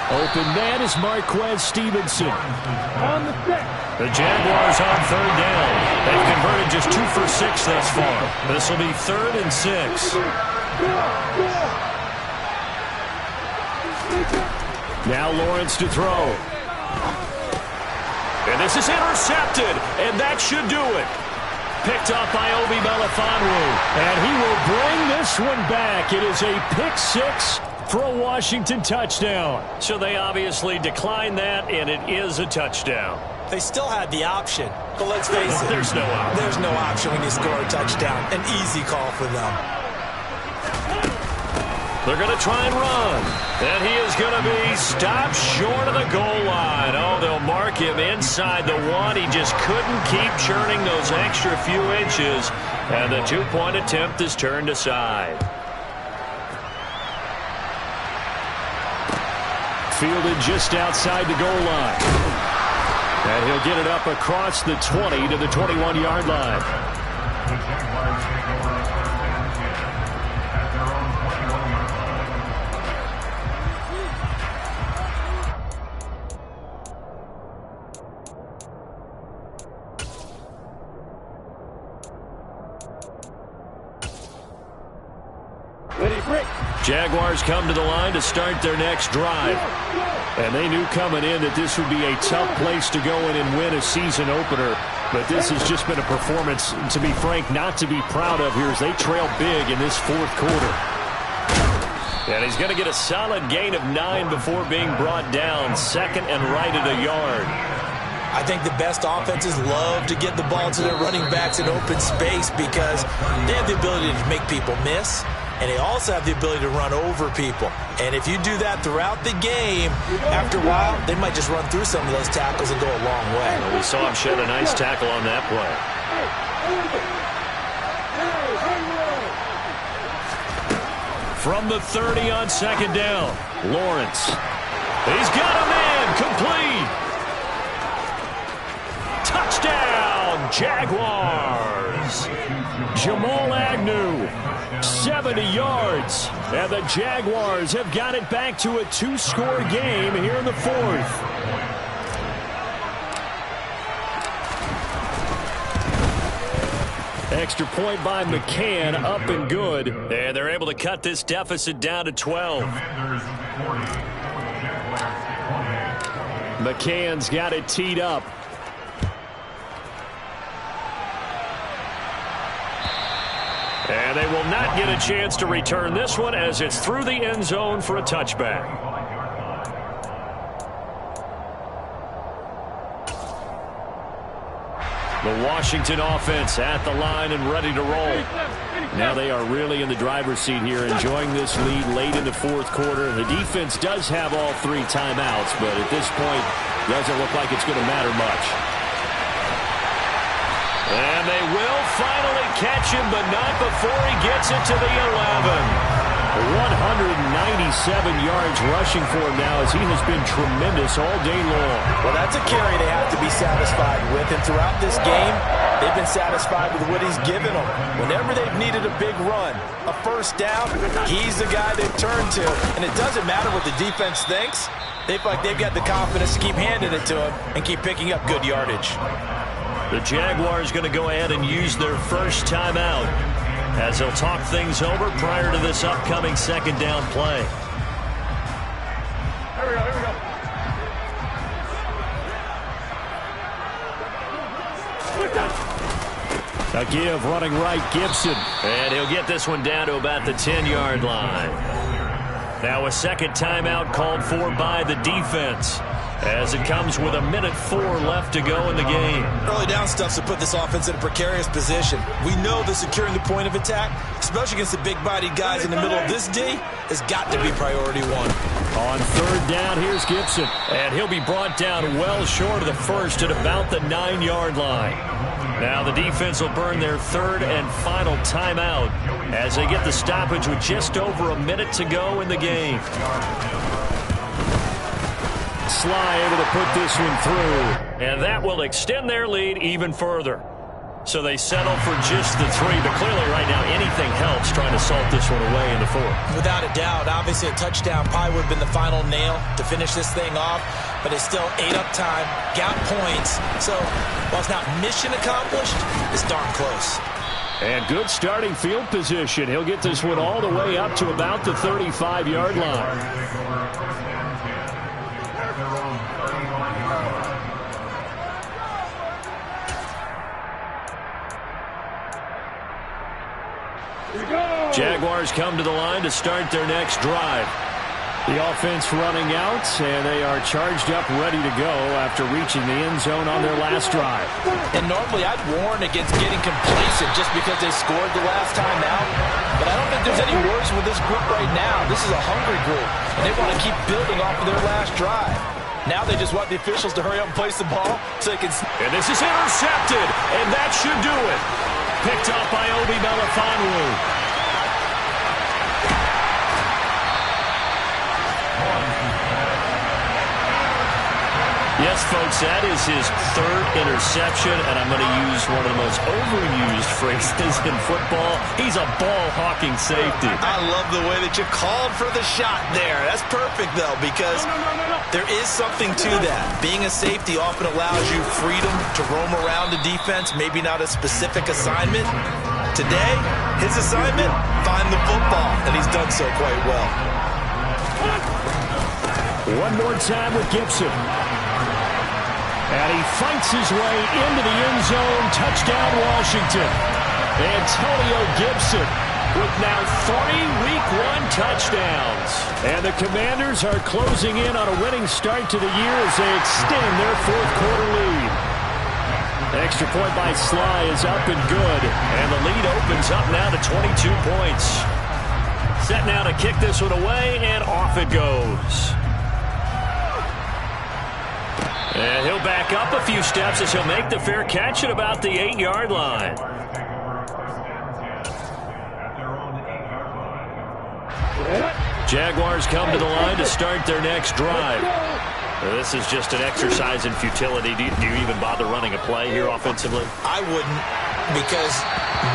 Open man is Marquez Stevenson. On the set. The Jaguars on third down. They've converted just 2 for 6 thus far. This will be 3rd and 6. Now Lawrence to throw. And this is intercepted, and that should do it. Picked up by Obi Melifonwu. And he will bring this one back. It is a pick 6 for a Washington touchdown. So they obviously declined that, and it is a touchdown. They still had the option, but let's face it. There's no option. There's no option when you score a touchdown. An easy call for them. They're going to try and run. And he is going to be stopped short of the goal line. Oh, they'll mark him inside the 1. He just couldn't keep churning those extra few inches. And the 2-point attempt is turned aside. Fielded just outside the goal line. And he'll get it up across the 20 to the 21-yard line. Jaguars come to the line to start their next drive. And they knew coming in that this would be a tough place to go in and win a season opener. But this has just been a performance, to be frank, not to be proud of here as they trail big in this fourth quarter. And he's going to get a solid gain of 9 before being brought down. Second and right at a yard. I think the best offenses love to get the ball to their running backs in open space because they have the ability to make people miss, and they also have the ability to run over people. And if you do that throughout the game, after a while, they might just run through some of those tackles and go a long way. Well, we saw him shed a nice tackle on that play. From the 30 on second down, Lawrence. He's got a man, complete. Touchdown, Jaguars. Jamal Agnew, 70 yards. And the Jaguars have got it back to a 2-score game here in the fourth. Extra point by McCann, up and good. And they're able to cut this deficit down to 12. McCann's got it teed up. And they will not get a chance to return this one as it's through the end zone for a touchback. The Washington offense at the line and ready to roll. Now they are really in the driver's seat here, enjoying this lead late in the fourth quarter. The defense does have all 3 timeouts, but at this point, doesn't look like it's going to matter much. And they will finally catch him, but not before he gets it to the 11. 197 yards rushing for him now as he has been tremendous all day long. Well, that's a carry they have to be satisfied with. And throughout this game, they've been satisfied with what he's given them. Whenever they've needed a big run, a first down, he's the guy they've turned to. And it doesn't matter what the defense thinks. They feel like they've got the confidence to keep handing it to him and keep picking up good yardage. The Jaguars going to go ahead and use their first timeout as they'll talk things over prior to this upcoming second down play. Here we go, A give running right, Gibson. And he'll get this one down to about the 10-yard line. Now a second timeout called for by the defense as it comes with 1:04 left to go in the game. Early down stuff's to put this offense in a precarious position. We know that securing the point of attack, especially against the big-bodied guys in the middle of this D, has got to be priority 1. On third down, here's Gibson. And he'll be brought down well short of the first at about the 9-yard line. Now the defense will burn their third and final timeout as they get the stoppage with just over a minute to go in the game. Sly able to put this one through, and that will extend their lead even further. So they settle for just the 3, but clearly right now anything helps trying to salt this one away in the fourth. Without a doubt, obviously a touchdown probably would have been the final nail to finish this thing off, but it's still ate up time, got points, so while it's not mission accomplished, it's darn close. And good starting field position. He'll get this one all the way up to about the 35-yard line. Jaguars come to the line to start their next drive. The offense running out, and they are charged up, ready to go after reaching the end zone on their last drive. And normally I'd warn against getting complacent just because they scored the last time out. But I don't think there's any worse with this group right now. This is a hungry group, and they want to keep building off of their last drive. Now they just want the officials to hurry up and place the ball so they can... And this is intercepted, and that should do it. Picked up by Obi Melifonwu. Yes, folks, that is his third interception, and I'm going to use one of the most overused phrases in football. He's a ball-hawking safety. I love the way that you called for the shot there. That's perfect, though, because there is something to that. Being a safety often allows you freedom to roam around the defense, maybe not a specific assignment, Today, his assignment, find the football, and he's done so quite well. One more time with Gibson. And he fights his way into the end zone. Touchdown, Washington. Antonio Gibson with now 3 Week 1 touchdowns. And the Commanders are closing in on a winning start to the year as they extend their fourth-quarter lead. Extra point by Sly is up and good. And the lead opens up now to 22 points. Set now to kick this one away, and off it goes. And he'll back up a few steps as he'll make the fair catch at about the 8-yard line. Jaguars come to the line to start their next drive. This is just an exercise in futility. Do you even bother running a play here offensively? I wouldn't, because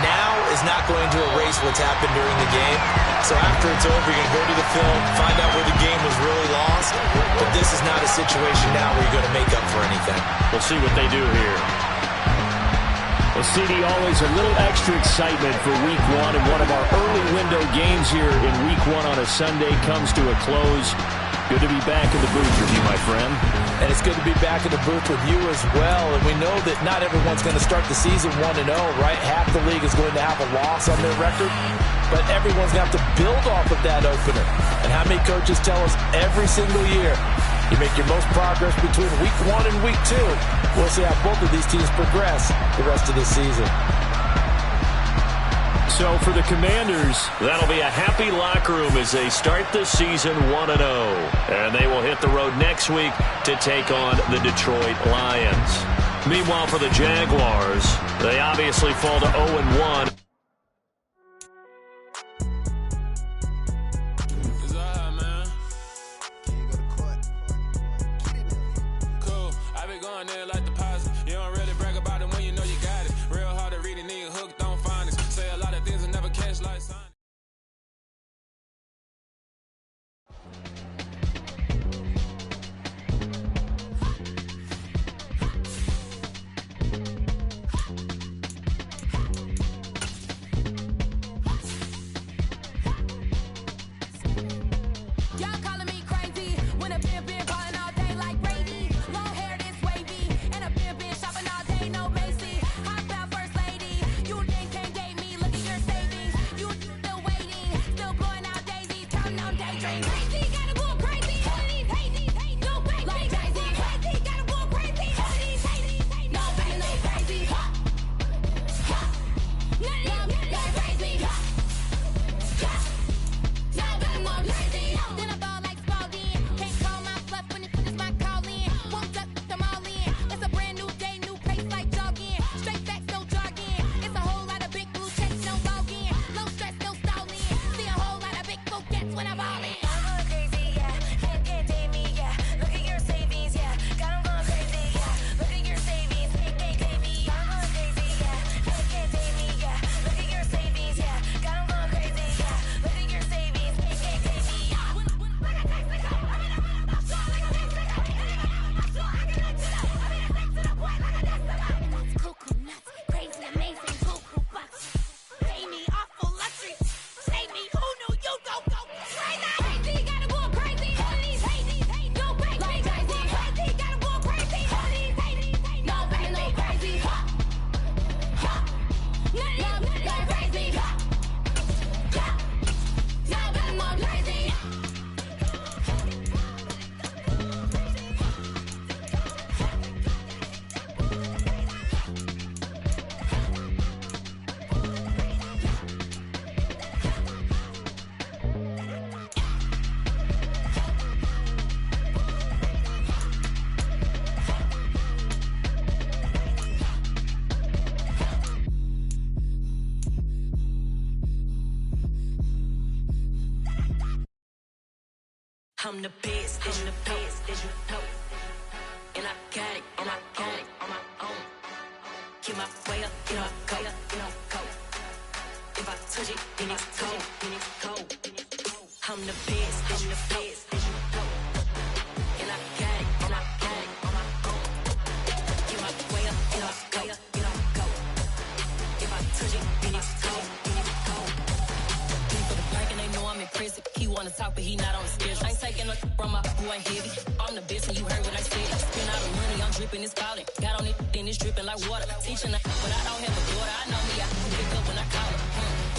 now is not going to erase what's happened during the game. So after it's over, you're going to go to the film, find out where the game was really lost. But this is not a situation now where you're going to make up for anything. We'll see what they do here. Well, CD, always a little extra excitement for Week 1, and one of our early window games here in Week 1 on a Sunday comes to a close. Good to be back in the booth with you, my friend. And it's good to be back in the booth with you as well. And we know that not everyone's going to start the season 1-0, right? Half the league is going to have a loss on their record. But everyone's going to have to build off of that opener. And how many coaches tell us every single year, you make your most progress between Week 1 and Week 2. We'll see how both of these teams progress the rest of the season. So for the Commanders, that'll be a happy locker room as they start the season 1-0. And they will hit the road next week to take on the Detroit Lions. Meanwhile, for the Jaguars, they obviously fall to 0-1. I'm the best, I'm the best, as you know. And I got it, and I got it on my own. Get my way up, get up, go, go. If I touch it, then it's cold, then it's cold. I'm the best, I'm the best, as you know. And I got it, and I got it on my own. Get my way up, get up, go, go. If I touch it, then it's cold. wanna talk, but he not on the schedule. I ain't taking no from my who ain't heavy. I'm the best, and you heard what I said. Spend all the money, I'm dripping, it's falling. Got on it, then it's dripping like water. Teaching her, but I don't have a daughter. I know me, I can pick up when I call her.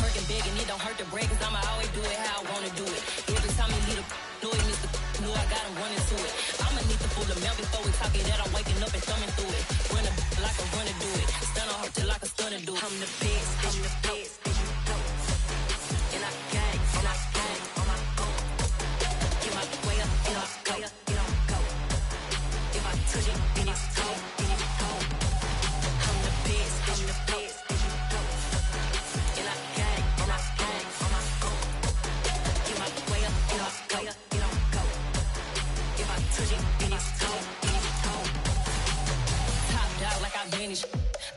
Working big, and it don't hurt to break, cause I'ma always do it how I wanna do it. Every time he need a noise, Mr. Know I got him running to it. I'ma need to pull the mail before we talk it that I'm waking up and thumbing through it. Run a like a runner do it. Stun on her till like a stunner do it. I'm the best, I'm the best. And I got it, and I got it on my own. Get my way up, and I go, and I go. If I touch it, then it's cold, then it's cold. I'm the best, I'm the best. And I got it, and I got it on my own. Get my way up, and I go, and I go. If I touch it, then it's cold, then it's cold. Top dog like I vanished.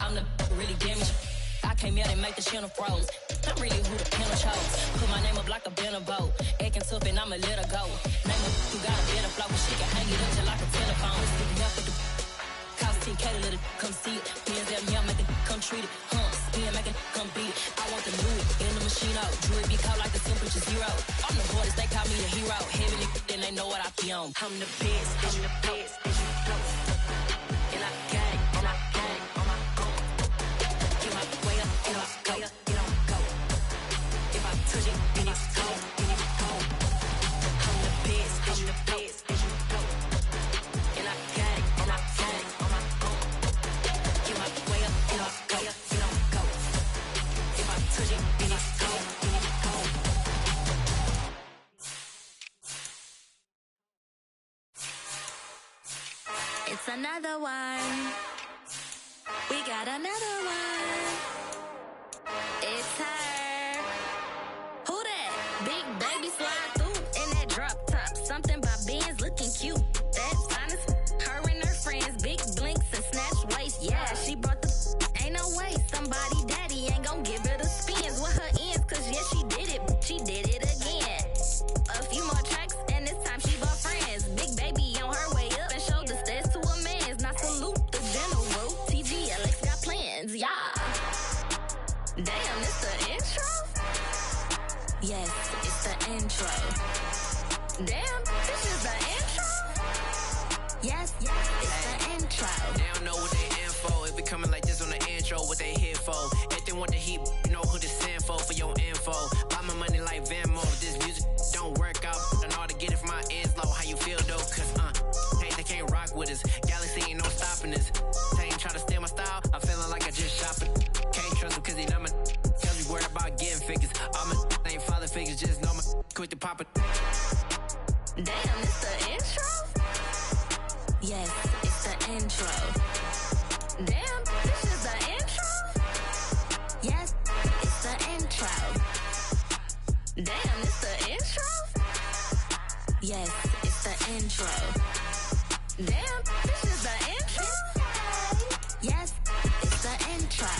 I'm the really damaged. I came out and make the channel froze. I'm really who the panel chose. Put my name up like a banner boat. Acting tough and I'ma let her go. Name her who got a better flow. She can hang it up just like a telephone. Sticking up with the cost 10K to let it come see it. Hands out me, I make it come treat it. Spin, make it come beat it. I want the new in the machine out. Jewelry be caught like the temperature zero. I'm the hardest, they call me the hero. Heaven it, then they know what I be on. I'm the best, I'm the best. And I got it, and I got it on my own. Get my way up, and I go, and I go. If I touch it, then it's cold, then it's cold. I'm the best, I'm the best. And I got it, and I got it on my own. Get my way up, and I go, and I go. If I touch it, then it's cold, then it's cold. It's another one. We got another one. It's her. Who that? Big baby slide through in that drop top. Something by Benz looking cute. That's honest. Her and her friends, big blinks and snatch waist. Yeah, she brought the. Ain't no way somebody daddy ain't gon' give her the spins with her ends. Cause yeah, she did it. She did it again. A few more tracks and this time she brought friends. Big baby on her way up and showed the stairs to a man's. Not salute the general. TGLX got plans, yeah. Damn, it's the intro? Yes, it's the intro. Damn, this is the intro? Yes, it's the intro. They don't know what they in for. It be coming like this on the intro, what they here for. If they want the heat, you know who to send for your info. Buy my money like Venmo. This music don't work out. I know how to get it from my ends low. How you feel though? Cause hey, they can't rock with us. Galaxy ain't no stopping us. They ain't try to steal my style. I'm feeling like I just shopping. Can't trust them cause they know my tell you worried about getting figures. All my ain't father figures, just know my quick to pop it. Damn, it's the intro? Yes, it's the intro. Damn, this is the intro? Yes, it's the intro. Damn, it's the intro? Yes, it's the intro. Damn, this is the intro? Yes, it's the intro.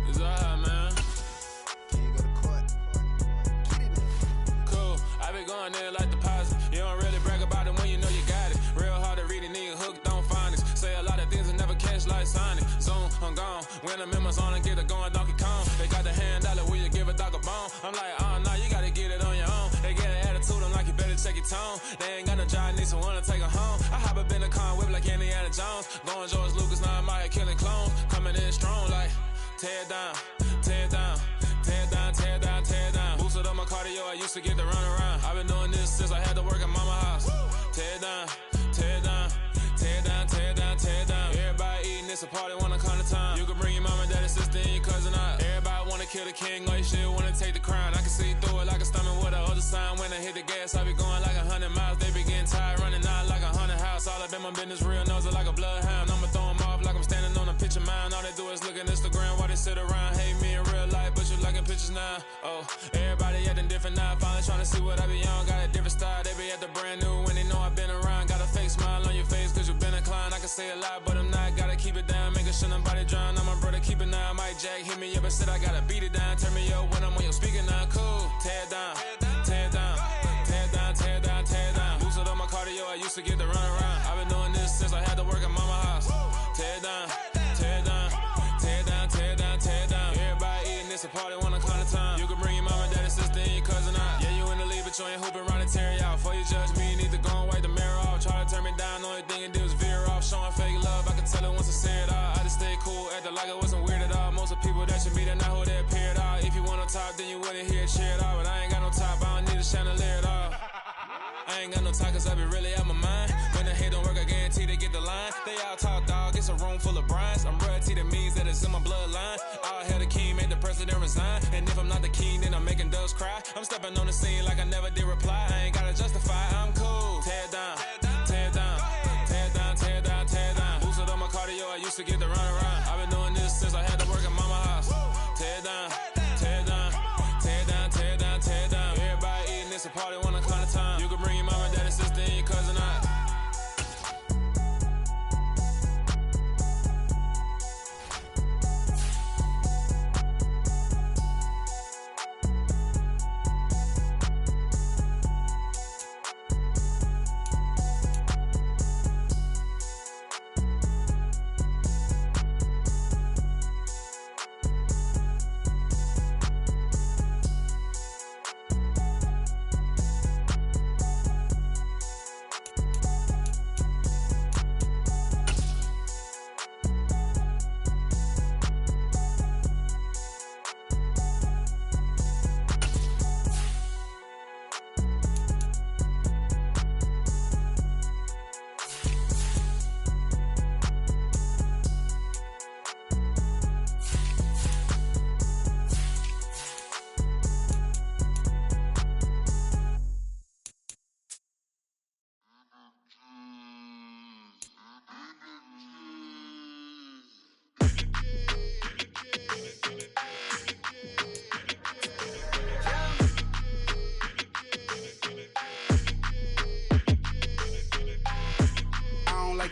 It's alright, man. Cool. I be going there like deposit. You don't really brag about it when you know you got it. Real hard to read a nigga hook, don't find it. Say a lot of things and never catch like Sonic. Zone, I'm gone. When I'm in my zone, I get it going Donkey Kong. They got the hand dollar, will you give a dog a bone? I'm like, oh, nah, you gotta get it on your own. They get an attitude, I'm like, you better check your tone. They ain't got no job, need someone to take her home. I hop up in the car, whip like Indiana Jones. Going George Lucas, now I'm out here killing clones. Coming in strong like, tear down, tear down, tear down, tear down, tear down. Boosted up my cardio, I used to get to run around. I've been doing this since I had to work at mama house. Tear down, tear down, tear down, tear down, tear down. Everybody eating, it's a party, wanna come to time. You can bring your mama, daddy, sister, and your cousin out. Everybody wanna kill the king, like shit, wanna take the crown. I can see through it like a stomach with a other sign. When I hit the gas, I be going like 100 miles. They be getting tired, running out like 100 house. All up in my business, real nose it like a bloodhound. I'ma throw them off like I'm standing on a picture mound. All they do is look at Instagram while they sit around. Hate me in real life, but you liking pictures now. Oh, everybody acting different now. Finally trying to see what I be on. Got a different style, they be at the brand new when they know I've been around. Got a fake smile on your face cause you been inclined. I can say a lot, but I'm not. Gotta keep it down, making sure nobody drown. I'm my brother, keep it now. Mike Jack hit me up and said I gotta beat it down. Turn me up when I'm on your speaker now. Cool, tear down, tear down, tear down, tear down, tear down. Boosted up my cardio, I used to get to run around. I've been doing this since I had to work at mama house. Tear it down, tear it down, tear it down, tear it down, tear it down. Everybody eating, it's a party, one o'clock of time. You can bring your mama, daddy, sister, and your cousin out. Yeah, you in the league, but you ain't hooping around and tear it out. Before you judge me, you need to go and wipe the mirror off. Try to turn me down, only thing it did was veer off. Showing fake love, I can tell it once I say it all. I just stay cool, acting like it wasn't weird at all. Most of the people that you meet are not who they appear at all. If you want on top, then you wouldn't hear it cheer at all. But I ain't got no top, I don't need a chandelier at all. I ain't got no talk, cause I be really out my mind. When the hate don't work, I guarantee they get the line. They all talk, dog, it's a room full of brines. I'm royalty, that means that it's in my bloodline. All hail the king, make the president resign. And if I'm not the king, then I'm making doves cry. I'm stepping on the scene like I never did reply. I ain't gotta justify, I'm cool. Tear it down, tear it down, tear it down, tear it down, tear it down. Boosted on my cardio, I used to get the run around. I've been doing this since I had to work at mama house. Tear it down, tear it down, tear it down, tear it down, tear it down. Everybody eating, it's a party, one o'clock of time. You can bring your mama, daddy, sister, and your cousin out.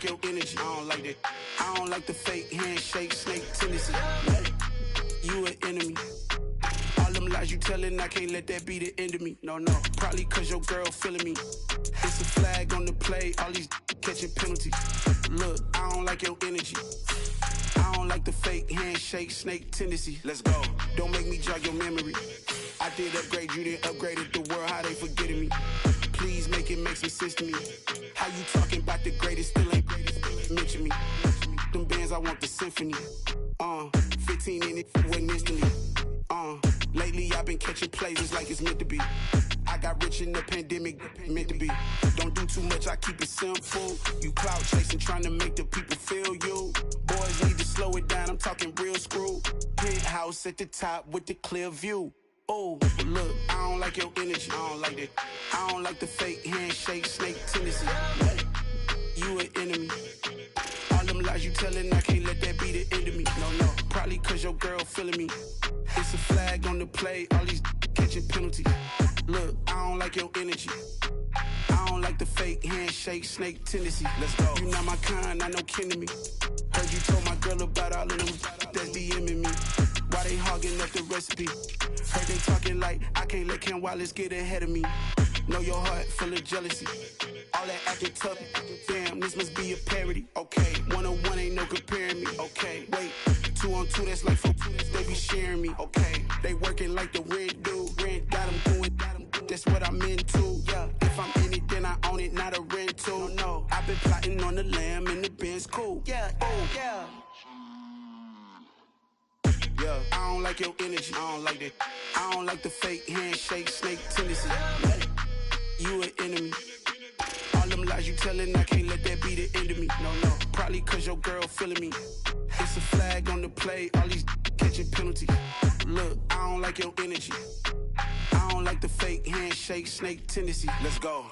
Your energy, I don't like that. I don't like the fake handshake, snake tendency. You an enemy. All them lies you telling, I can't let that be the end of me. No, probably cause your girl feeling me. It's a flag on the play, all these catching penalties. Look, I don't like your energy. I don't like the fake handshake, snake tendency. Let's go. Don't make me jog your memory. I did upgrade, you didn't upgrade it. The world, how they forgetting me. Please make it make some sense to me. How you talking about the greatest, still ain't greatest, mention me. Them bands, I want the symphony. 15 in it, wasn't instantly. Lately I've been catching plays, it's like it's meant to be. I got rich in the pandemic, meant to be. Don't do too much, I keep it simple. You clout chasing, trying to make the people feel you. Boys need to slow it down, I'm talking real screw. Penthouse at the top with the clear view. Oh, look, I don't like your energy, I don't like that. I don't like the fake handshake, snake tendency. You an enemy. All them lies you telling, I can't let that be the end of me. No, probably cause your girl feeling me. It's a flag on the play, all these catching penalties. Look, I don't like your energy. I don't like the fake handshake, snake tendency. Let's go. You not my kind, I know kin to me. Heard you told my girl about all of them that's DMing me. Why they hogging up the recipe? Heard they talking like I can't let Ken Wallace get ahead of me. Know your heart full of jealousy. All that acting tough. Damn, this must be a parody. Okay, 1-on-1 ain't no comparing me. Okay, wait, 2-on-2 that's like 4-2. They be sharing me. Okay, they working like the rent do. Rent got them doing. That's what I'm into. Yeah, if I'm in it, then I own it, not a rental. No, I've been plotting on the lamb and the Benz cool. Yeah, oh yeah. Yeah, I don't like your energy, I don't like that. I don't like the fake handshake, snake tendency. You an enemy. All them lies you telling, I can't let that be the end of me. No, probably cause your girl feeling me. It's a flag on the play, all these catching penalties. Look, I don't like your energy. I don't like the fake handshake, snake tendency. Let's go.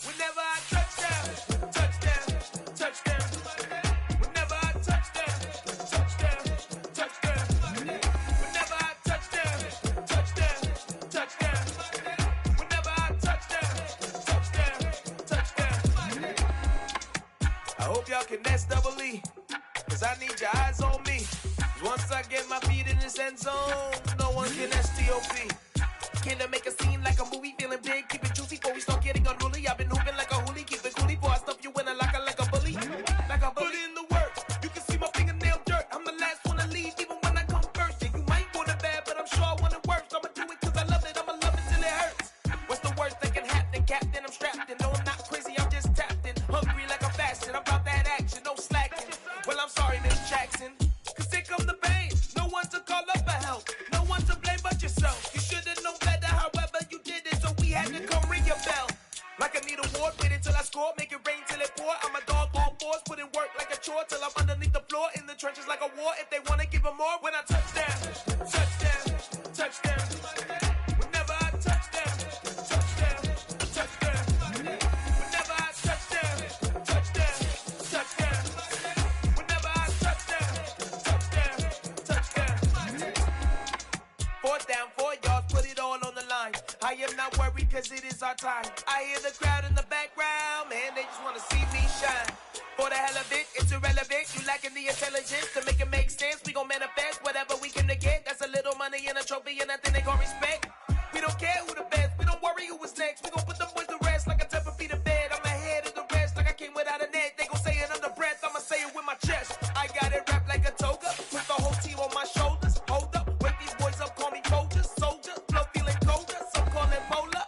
Whenever I touch down. Whenever I touch down. Whenever I touch down. Whenever I touch down. I hope y'all can nest double E, cause I need your eyes on me. Once I get my feet in this end zone, no one can STOP. Can I make a scene like a movie, feeling big, keep it juicy before we start getting unruly. I've been hooping like a hoolie, keep it coolie before I stuff you in a locker like a bully. Like a bully in the work, you can see my fingernail dirt. I'm the last one to leave, even when I come first. Yeah, you might want it bad, but I'm sure I want it worse. I'ma do it cause I love it, I'ma love it till it hurts. What's the worst that can happen, Captain? I'm strapped in, no I'm not crazy, I'm just tapped in. Hungry like a fashion, I'm about that action, no slacking. Well, I'm sorry, Miss Jackson, cause here come the pain. No one to call up for help, no one to blame but yourself. You should've known better, however you did it, so we had to come ring your bell. Like I need a ward, wait until I score, make it rain till it pour. I'm a dog on fours, put in work like a chore till I'm underneath the floor, in the trenches like a war. If they wanna give them more, when I touch down, touchdown, touchdown. Whenever I touch down, touchdown, touchdown. Whenever I touch down, touchdown, touchdown. Whenever I touch down, touchdown, touchdown. 4th down, 4 yards, put it all on the line. I am not worried cause it is our time. I hear the crowd in the background, man, they just wanna see me shine. For the hell of it, it's irrelevant. You lacking the intelligence to make it make sense. We gon' manifest whatever we can to get. That's a little money and a trophy and nothing they gon' respect. We don't care who the best, we don't worry who was next. We gon' put them boys to rest like a temper feet of bed. I'm ahead of the rest like I came without a net. They gon' say it under breath, I'ma say it with my chest. I got it wrapped like a toga, put the whole team on my shoulders. Hold up, wake these boys up, call me soldier, soldier. Flow feeling colder, some call it polar.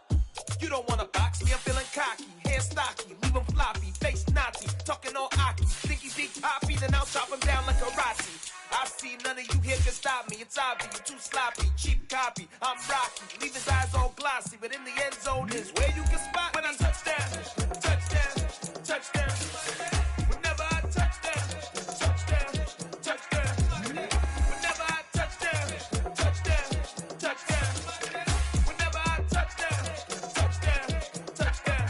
You don't wanna box me, I'm feeling cocky. Hair stocky, leave him floppy, face Nazi. Talking all aki, think he's big poppy, then I'll chop him down like karate. I see none of you here can stop me. It's obvious, you're too sloppy, cheap copy. I'm rocky, leave his eyes all glossy, but in the end zone is where you can spot when I touchdown, touchdown, touchdown. Whenever I touchdown, touchdown, touchdown. Whenever I touchdown, touchdown, touchdown. Whenever I touchdown, touchdown, touchdown.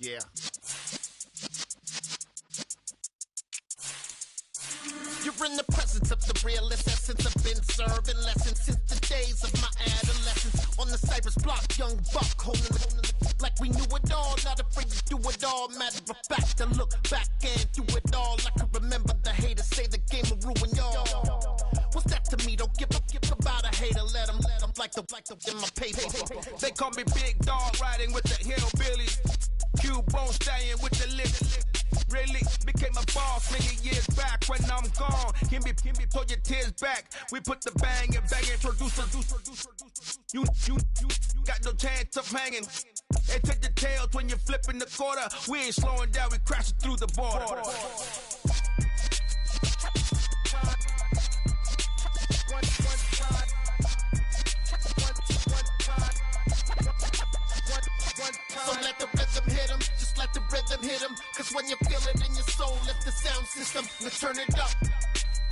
Yeah. You're in the presence of the realest essence. I've been serving lessons since the days of my adolescence. On the Cypress block, young buck holding the like we knew it all. Not afraid to do it all. Matter of fact, to look back and do it all. I can remember the haters say the game will ruin y'all. What's that to me? Don't give about a hater. Let them like the in my paper. They call me Big Dog, riding with the hillbillies. Cubone staying with the lips. Really became a boss many years back. When I'm gone, can be pull your tears back. We put the bang and producer. You got no chance of hanging. They take the tails when you're flipping the quarter. We ain't slowing down, we crashing through the border. So let the rhythm hit 'em, just let the rhythm hit 'em. Cause when you feel it in your soul, lift the sound system and turn it up.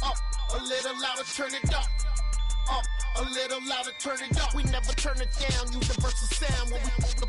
Up, a little louder, turn it up. Up, a little louder, turn it up. We never turn it down, universal sound when we the